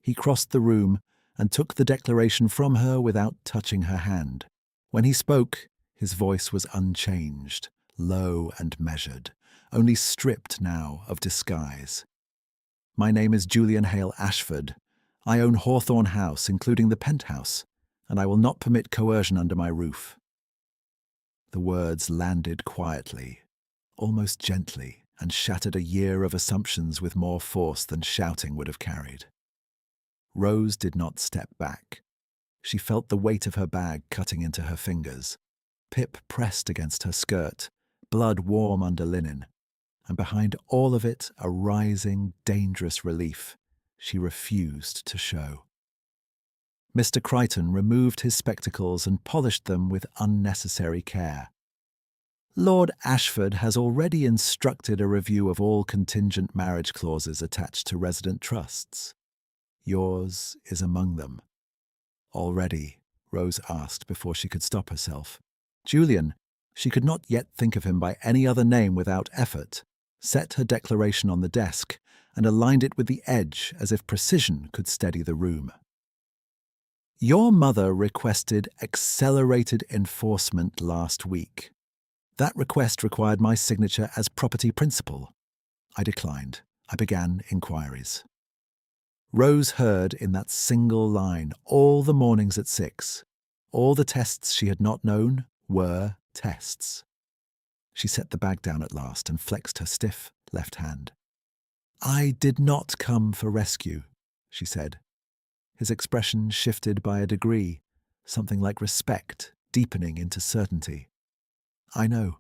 He crossed the room and took the declaration from her without touching her hand. When he spoke, his voice was unchanged, low and measured, only stripped now of disguise. My name is Julian Hale Ashford. I own Hawthorne House, including the Penthouse, and I will not permit coercion under my roof. The words landed quietly, almost gently, and shattered a year of assumptions with more force than shouting would have carried. Rose did not step back. She felt the weight of her bag cutting into her fingers. Pip pressed against her skirt, blood warm under linen, and behind all of it a rising, dangerous relief she refused to show. Mr. Crichton removed his spectacles and polished them with unnecessary care. Lord Ashford has already instructed a review of all contingent marriage clauses attached to resident trusts. Yours is among them. Already, Rose asked before she could stop herself. Julian, she could not yet think of him by any other name without effort, set her declaration on the desk and aligned it with the edge as if precision could steady the room. Your mother requested accelerated enforcement last week. That request required my signature as property principal. I declined. I began inquiries. Rose heard in that single line all the mornings at 6. All the tests she had not known were tests. She set the bag down at last and flexed her stiff left hand. I did not come for rescue, she said. His expression shifted by a degree, something like respect deepening into certainty. I know.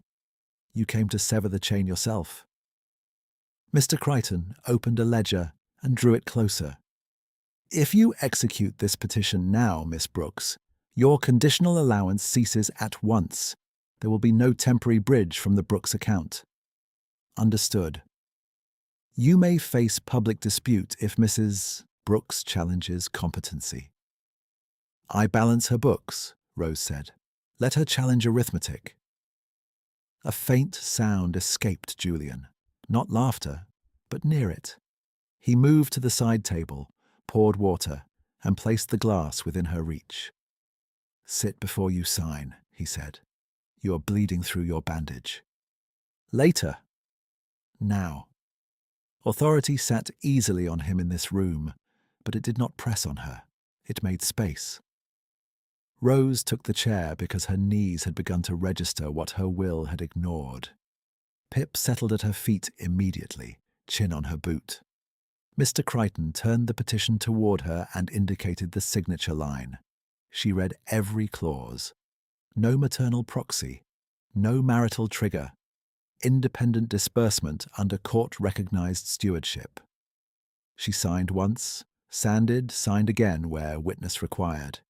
You came to sever the chain yourself. Mr. Crichton opened a ledger and drew it closer. If you execute this petition now, Miss Brooks, your conditional allowance ceases at once. There will be no temporary bridge from the Brooks account. Understood. You may face public dispute if Mrs. Brooks challenges competency. I balance her books, Rose said. Let her challenge arithmetic. A faint sound escaped Julian, not laughter, but near it. He moved to the side table, poured water, and placed the glass within her reach. Sit before you sign, he said. You are bleeding through your bandage. Later. Now. Authority sat easily on him in this room, but it did not press on her. It made space. Rose took the chair because her knees had begun to register what her will had ignored. Pip settled at her feet immediately, chin on her boot. Mr. Crichton turned the petition toward her and indicated the signature line. She read every clause. No maternal proxy, no marital trigger, independent disbursement under court-recognized stewardship. She signed once, signed again where witness required.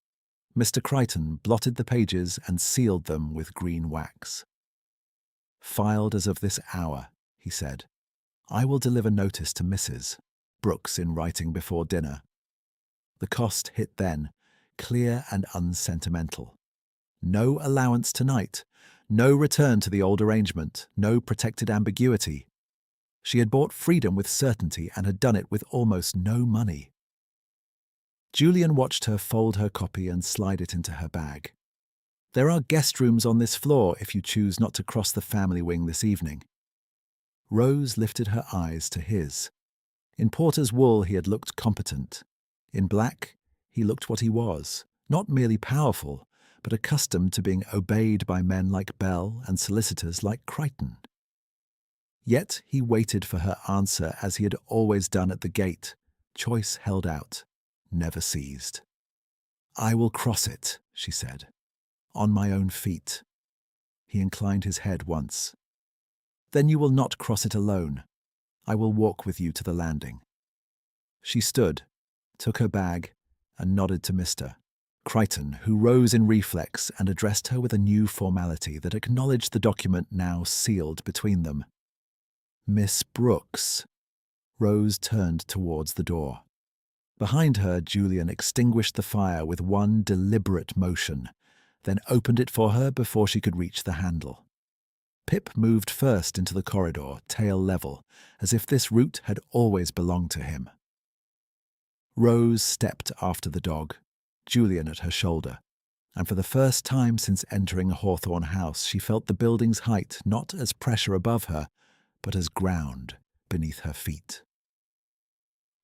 Mr. Crichton blotted the pages and sealed them with green wax. Filed as of this hour, he said. I will deliver notice to Mrs. Brooks in writing before dinner. The cost hit then, clear and unsentimental. No allowance tonight, no return to the old arrangement, no protected ambiguity. She had bought freedom with certainty and had done it with almost no money. Julian watched her fold her copy and slide it into her bag. There are guest rooms on this floor if you choose not to cross the family wing this evening. Rose lifted her eyes to his. In porter's wool he had looked competent. In black, he looked what he was, not merely powerful, but accustomed to being obeyed by men like Bell and solicitors like Crichton. Yet he waited for her answer as he had always done at the gate, choice held out, never seized. I will cross it, she said, on my own feet. He inclined his head once. Then you will not cross it alone. I will walk with you to the landing. She stood, took her bag, and nodded to Mr. Crichton, who rose in reflex and addressed her with a new formality that acknowledged the document now sealed between them. "Miss Brooks." Rose turned towards the door. Behind her, Julian extinguished the fire with one deliberate motion, then opened it for her before she could reach the handle. Pip moved first into the corridor, tail level, as if this route had always belonged to him. Rose stepped after the dog, Julian at her shoulder, and for the first time since entering Hawthorne House, she felt the building's height not as pressure above her, but as ground beneath her feet.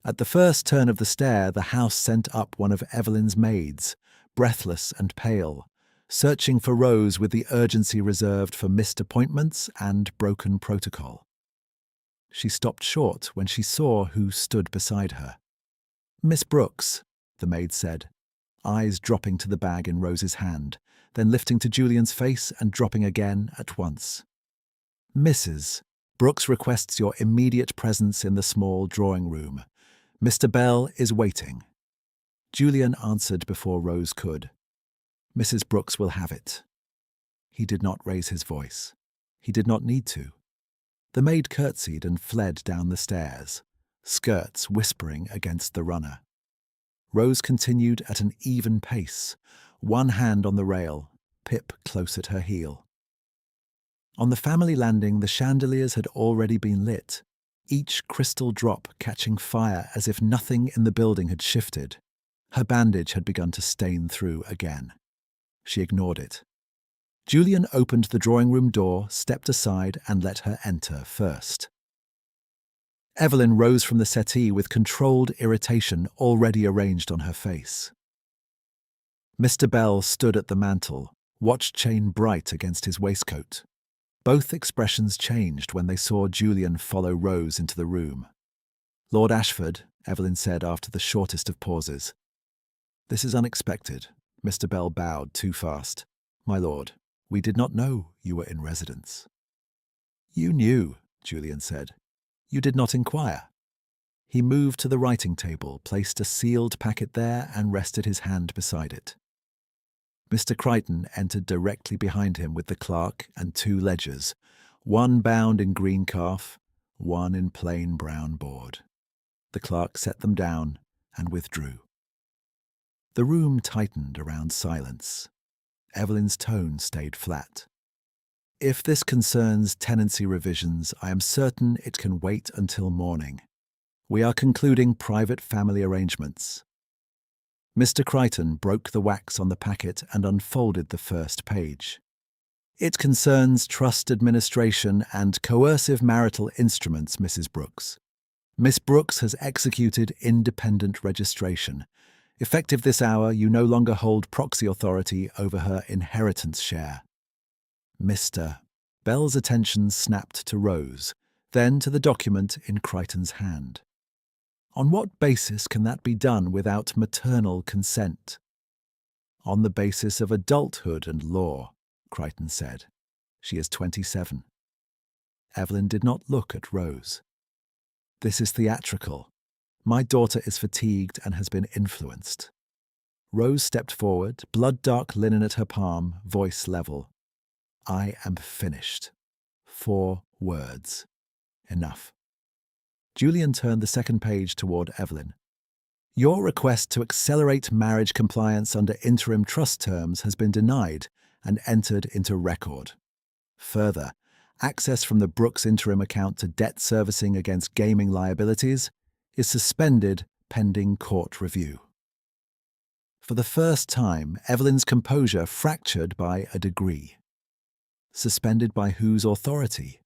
At the first turn of the stair, the house sent up one of Evelyn's maids, breathless and pale, searching for Rose with the urgency reserved for missed appointments and broken protocol. She stopped short when she saw who stood beside her. "Miss Brooks," the maid said, eyes dropping to the bag in Rose's hand, then lifting to Julian's face and dropping again at once. "Mrs. Brooks requests your immediate presence in the small drawing room. Mr. Bell is waiting." Julian answered before Rose could. "Mrs. Brooks will have it." He did not raise his voice. He did not need to. The maid curtsied and fled down the stairs, skirts whispering against the runner. Rose continued at an even pace, one hand on the rail, Pip close at her heel. On the family landing, the chandeliers had already been lit, each crystal drop catching fire as if nothing in the building had shifted. Her bandage had begun to stain through again. She ignored it. Julian opened the drawing-room door, stepped aside, and let her enter first. Evelyn rose from the settee with controlled irritation already arranged on her face. Mr. Bell stood at the mantel, watch chain bright against his waistcoat. Both expressions changed when they saw Julian follow Rose into the room. "Lord Ashford," Evelyn said after the shortest of pauses. "This is unexpected." Mr. Bell bowed too fast. "My lord, we did not know you were in residence." "You knew," Julian said. "You did not inquire." He moved to the writing table, placed a sealed packet there, and rested his hand beside it. Mr. Crichton entered directly behind him with the clerk and 2 ledgers, one bound in green calf, one in plain brown board. The clerk set them down and withdrew. The room tightened around silence. Evelyn's tone stayed flat. "If this concerns tenancy revisions, I am certain it can wait until morning. We are concluding private family arrangements." Mr. Crichton broke the wax on the packet and unfolded the first page. "It concerns trust administration and coercive marital instruments, Mrs. Brooks. Miss Brooks has executed independent registration. Effective this hour, you no longer hold proxy authority over her inheritance share." Mr. Bell's attention snapped to Rose, then to the document in Crichton's hand. "On what basis can that be done without maternal consent?" "On the basis of adulthood and law," Crichton said. "She is 27. Evelyn did not look at Rose. "This is theatrical. My daughter is fatigued and has been influenced." Rose stepped forward, blood-dark linen at her palm, voice level. "I am finished. 4 words. Enough." Julian turned the second page toward Evelyn. "Your request to accelerate marriage compliance under interim trust terms has been denied and entered into record. Further, access from the Brooks interim account to debt servicing against gaming liabilities is suspended pending court review." For the first time, Evelyn's composure fractured by a degree. Suspended by whose authority?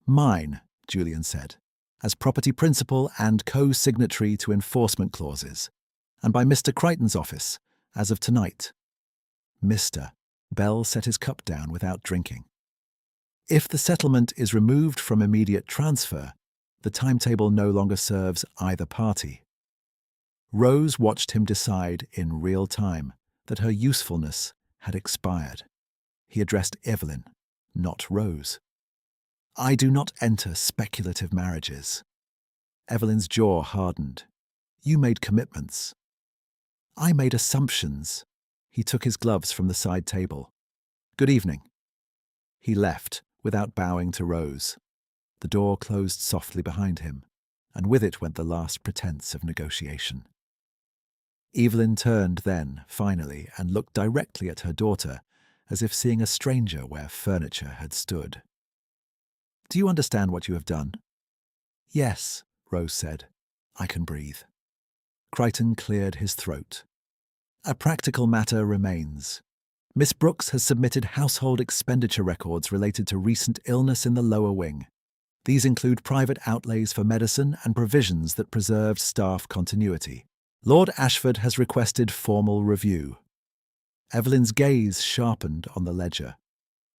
"Mine," Julian said, "as property principal and co-signatory to enforcement clauses, and by Mr. Crichton's office, as of tonight." Mr. Bell set his cup down without drinking. "If the settlement is removed from immediate transfer, the timetable no longer serves either party." Rose watched him decide in real time that her usefulness had expired. He addressed Evelyn, not Rose. "I do not enter speculative marriages." Evelyn's jaw hardened. "You made commitments." "I made assumptions," He took his gloves from the side table. "Good evening." He left, without bowing to Rose. The door closed softly behind him, and with it went the last pretense of negotiation. Evelyn turned then, finally, and looked directly at her daughter, as if seeing a stranger where furniture had stood. "Do you understand what you have done?" "Yes," Rose said. "I can breathe." Crichton cleared his throat. "A practical matter remains. Miss Brooks has submitted household expenditure records related to recent illness in the lower wing. These include private outlays for medicine and provisions that preserved staff continuity. Lord Ashford has requested formal review." Evelyn's gaze sharpened on the ledger.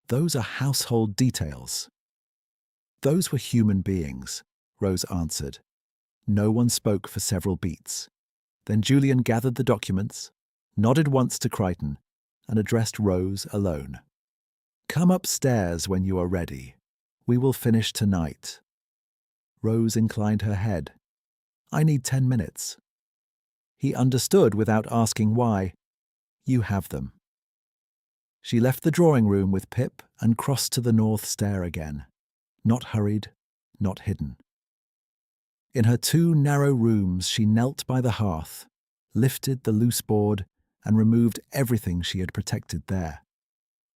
"Those are household details." "Those were human beings," Rose answered. No one spoke for several beats. Then Julian gathered the documents, nodded once to Crichton, and addressed Rose alone. "Come upstairs when you are ready. We will finish tonight." Rose inclined her head. "I need 10 minutes." He understood without asking why. "You have them." She left the drawing room with Pip and crossed to the north stair again. Not hurried, not hidden. In her 2 narrow rooms she knelt by the hearth, lifted the loose board, and removed everything she had protected there.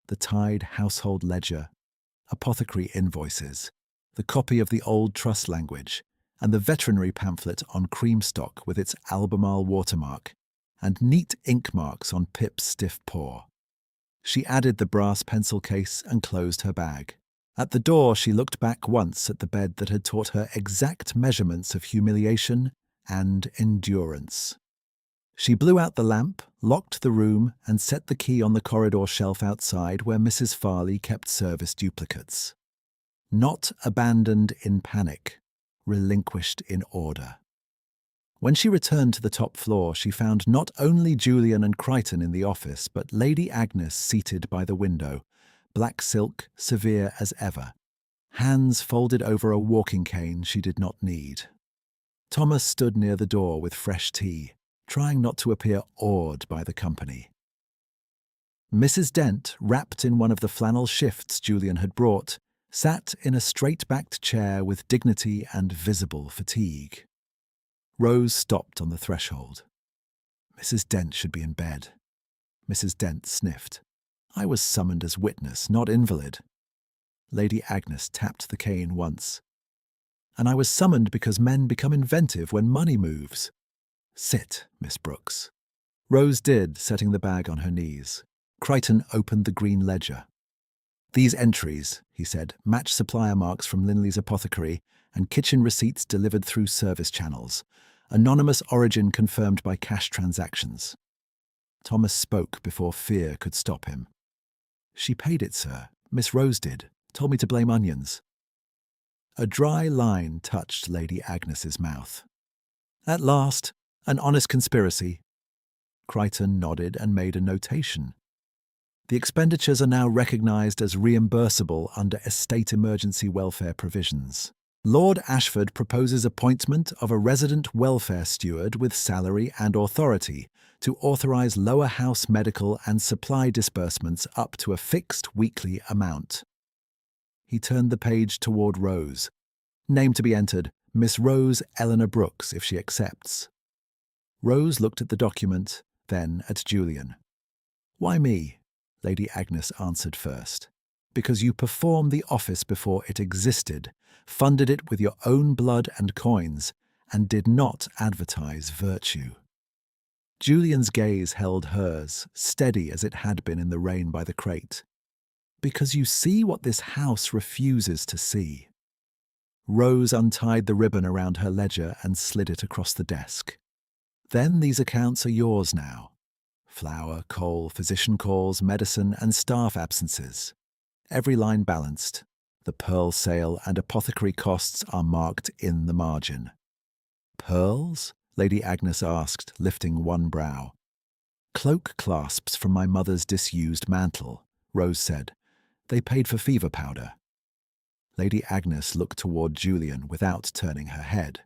The tied household ledger, apothecary invoices, the copy of the old trust language, and the veterinary pamphlet on Creamstock with its Albemarle watermark, and neat ink marks on Pip's stiff paw. She added the brass pencil case and closed her bag. At the door she looked back once at the bed that had taught her exact measurements of humiliation and endurance. She blew out the lamp, locked the room, and set the key on the corridor shelf outside where Mrs. Farley kept service duplicates. Not abandoned in panic, relinquished in order. When she returned to the top floor, she found not only Julian and Crichton in the office, but Lady Agnes seated by the window, black silk, severe as ever, hands folded over a walking cane she did not need. Thomas stood near the door with fresh tea, trying not to appear awed by the company. Mrs. Dent, wrapped in one of the flannel shifts Julian had brought, sat in a straight-backed chair with dignity and visible fatigue. Rose stopped on the threshold. "Mrs. Dent should be in bed." Mrs. Dent sniffed. "I was summoned as witness, not invalid." Lady Agnes tapped the cane once. "And I was summoned because men become inventive when money moves." "Sit, Miss Brooks." Rose did, setting the bag on her knees. Crichton opened the green ledger. "These entries," he said, "match supplier marks from Linley's apothecary and kitchen receipts delivered through service channels. Anonymous origin confirmed by cash transactions." Thomas spoke before fear could stop him. "She paid it, sir. Miss Rose did. Told me to blame onions." A dry line touched Lady Agnes's mouth. "At last, an honest conspiracy." Crichton nodded and made a notation. "The expenditures are now recognised as reimbursable under estate emergency welfare provisions. Lord Ashford proposes appointment of a resident welfare steward with salary and authority to authorise lower house medical and supply disbursements up to a fixed weekly amount." He turned the page toward Rose. "Name to be entered, Miss Rose Eleanor Brooks, if she accepts." Rose looked at the document, then at Julian. "Why me?" Lady Agnes answered first. "Because you performed the office before it existed, funded it with your own blood and coins, and did not advertise virtue." Julian's gaze held hers, steady as it had been in the rain by the crate. "Because you see what this house refuses to see." Rose untied the ribbon around her ledger and slid it across the desk. "Then these accounts are yours now. Flour, coal, physician calls, medicine, and staff absences. Every line balanced. The pearl sale and apothecary costs are marked in the margin." "Pearls?" Lady Agnes asked, lifting one brow. "Cloak clasps from my mother's disused mantle," Rose said. "They paid for fever powder." Lady Agnes looked toward Julian without turning her head.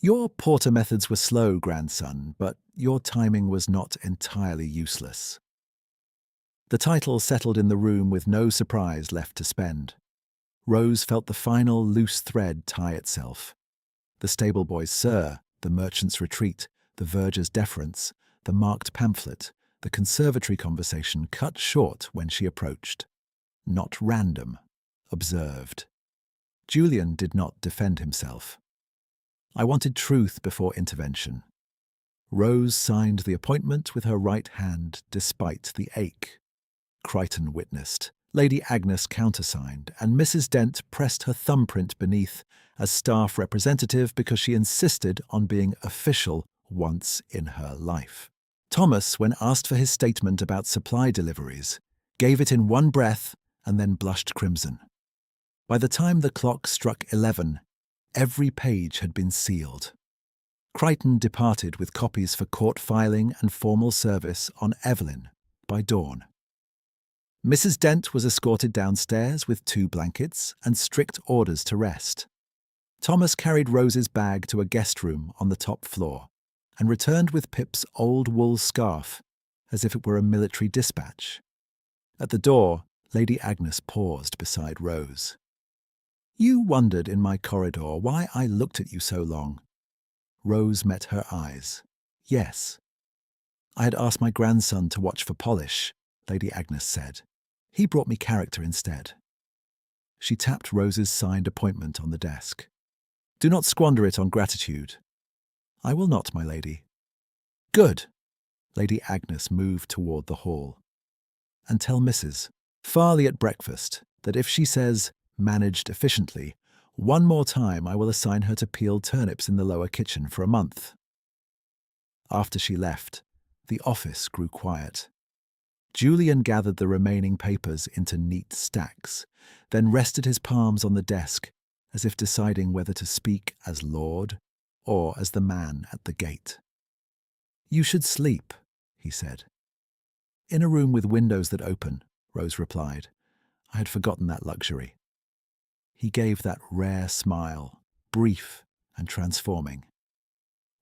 Your porter methods were slow, grandson, but your timing was not entirely useless. The title settled in the room with no surprise left to spend. Rose felt the final loose thread tie itself. The stable boy's sir, the merchant's retreat, the verger's deference, the marked pamphlet, the conservatory conversation cut short when she approached. Not random, observed. Julian did not defend himself. I wanted truth before intervention. Rose signed the appointment with her right hand despite the ache. Crichton witnessed. Lady Agnes countersigned, and Mrs. Dent pressed her thumbprint beneath as staff representative because she insisted on being official once in her life. Thomas, when asked for his statement about supply deliveries, gave it in one breath and then blushed crimson. By the time the clock struck 11, every page had been sealed. Crichton departed with copies for court filing and formal service on Evelyn by dawn. Mrs. Dent was escorted downstairs with 2 blankets and strict orders to rest. Thomas carried Rose's bag to a guest room on the top floor and returned with Pip's old wool scarf as if it were a military dispatch. At the door, Lady Agnes paused beside Rose. "You wondered in my corridor why I looked at you so long." Rose met her eyes. "Yes." "I had asked my grandson to watch for polish," Lady Agnes said. "He brought me character instead." She tapped Rose's signed appointment on the desk. "Do not squander it on gratitude." "I will not, my lady." "Good." Lady Agnes moved toward the hall. "And tell Mrs. Farley at breakfast that if she says, 'managed efficiently,' one more time I will assign her to peeled turnips in the lower kitchen for a month." After she left, the office grew quiet. Julian gathered the remaining papers into neat stacks, then rested his palms on the desk as if deciding whether to speak as Lord or as the man at the gate. "You should sleep," he said. "In a room with windows that open," Rose replied. "I had forgotten that luxury." He gave that rare smile, brief and transforming.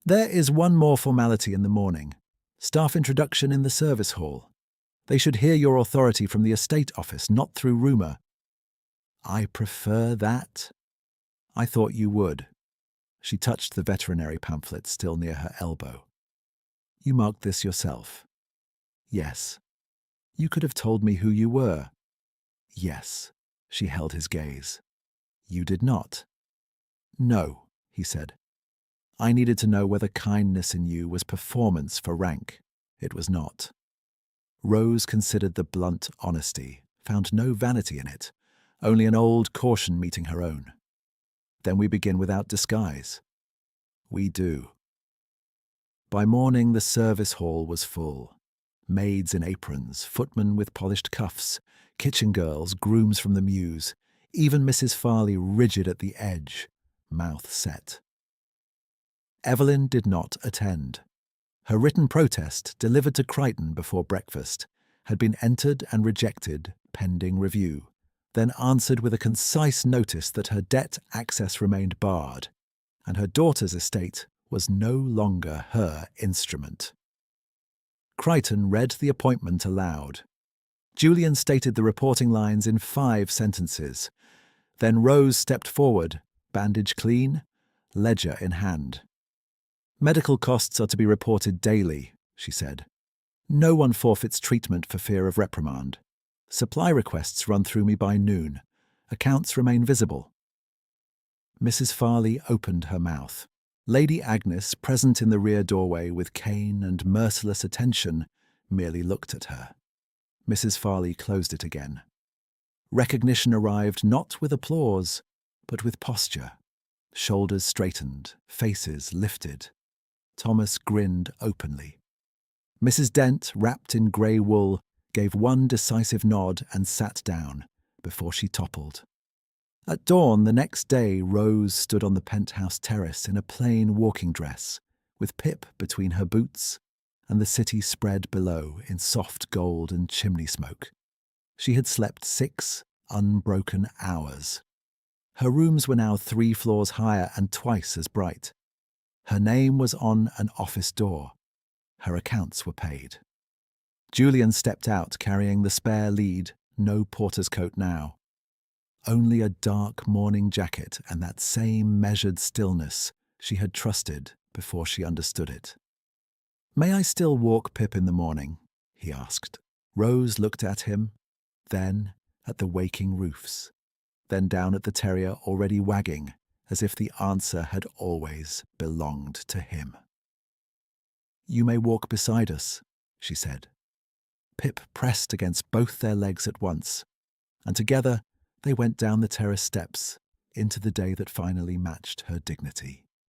"There is one more formality in the morning. Staff introduction in the service hall. They should hear your authority from the estate office, not through rumour." "I prefer that." "I thought you would." She touched the veterinary pamphlet still near her elbow. "You marked this yourself?" "Yes." "You could have told me who you were." "Yes." She held his gaze. "You did not." "No," he said. "I needed to know whether kindness in you was performance for rank. It was not." Rose considered the blunt honesty, found no vanity in it, only an old caution meeting her own. "Then we begin without disguise." "We do." By morning the service hall was full. Maids in aprons, footmen with polished cuffs, kitchen girls, grooms from the mews, even Mrs. Farley rigid at the edge, mouth set. Evelyn did not attend. Her written protest, delivered to Crichton before breakfast, had been entered and rejected pending review, then answered with a concise notice that her debt access remained barred, and her daughter's estate was no longer her instrument. Crichton read the appointment aloud. Julian stated the reporting lines in 5 sentences. Then Rose stepped forward, bandage clean, ledger in hand. "Medical costs are to be reported daily," she said. "No one forfeits treatment for fear of reprimand. Supply requests run through me by noon. Accounts remain visible." Mrs. Farley opened her mouth. Lady Agnes, present in the rear doorway with cane and merciless attention, merely looked at her. Mrs. Farley closed it again. Recognition arrived not with applause, but with posture. Shoulders straightened, faces lifted. Thomas grinned openly. Mrs. Dent, wrapped in grey wool, gave one decisive nod and sat down before she toppled. At dawn the next day, Rose stood on the Penthouse terrace in a plain walking dress, with Pip between her boots and the city spread below in soft gold and chimney smoke. She had slept 6 unbroken hours. Her rooms were now 3 floors higher and twice as bright. Her name was on an office door. Her accounts were paid. Julian stepped out carrying the spare lead, no porter's coat now. Only a dark morning jacket and that same measured stillness she had trusted before she understood it. "May I still walk Pip in the morning?" he asked. Rose looked at him, then at the waking roofs, then down at the terrier already wagging, as if the answer had always belonged to him. "You may walk beside us," she said. Pip pressed against both their legs at once, and together they went down the terrace steps into the day that finally matched her dignity.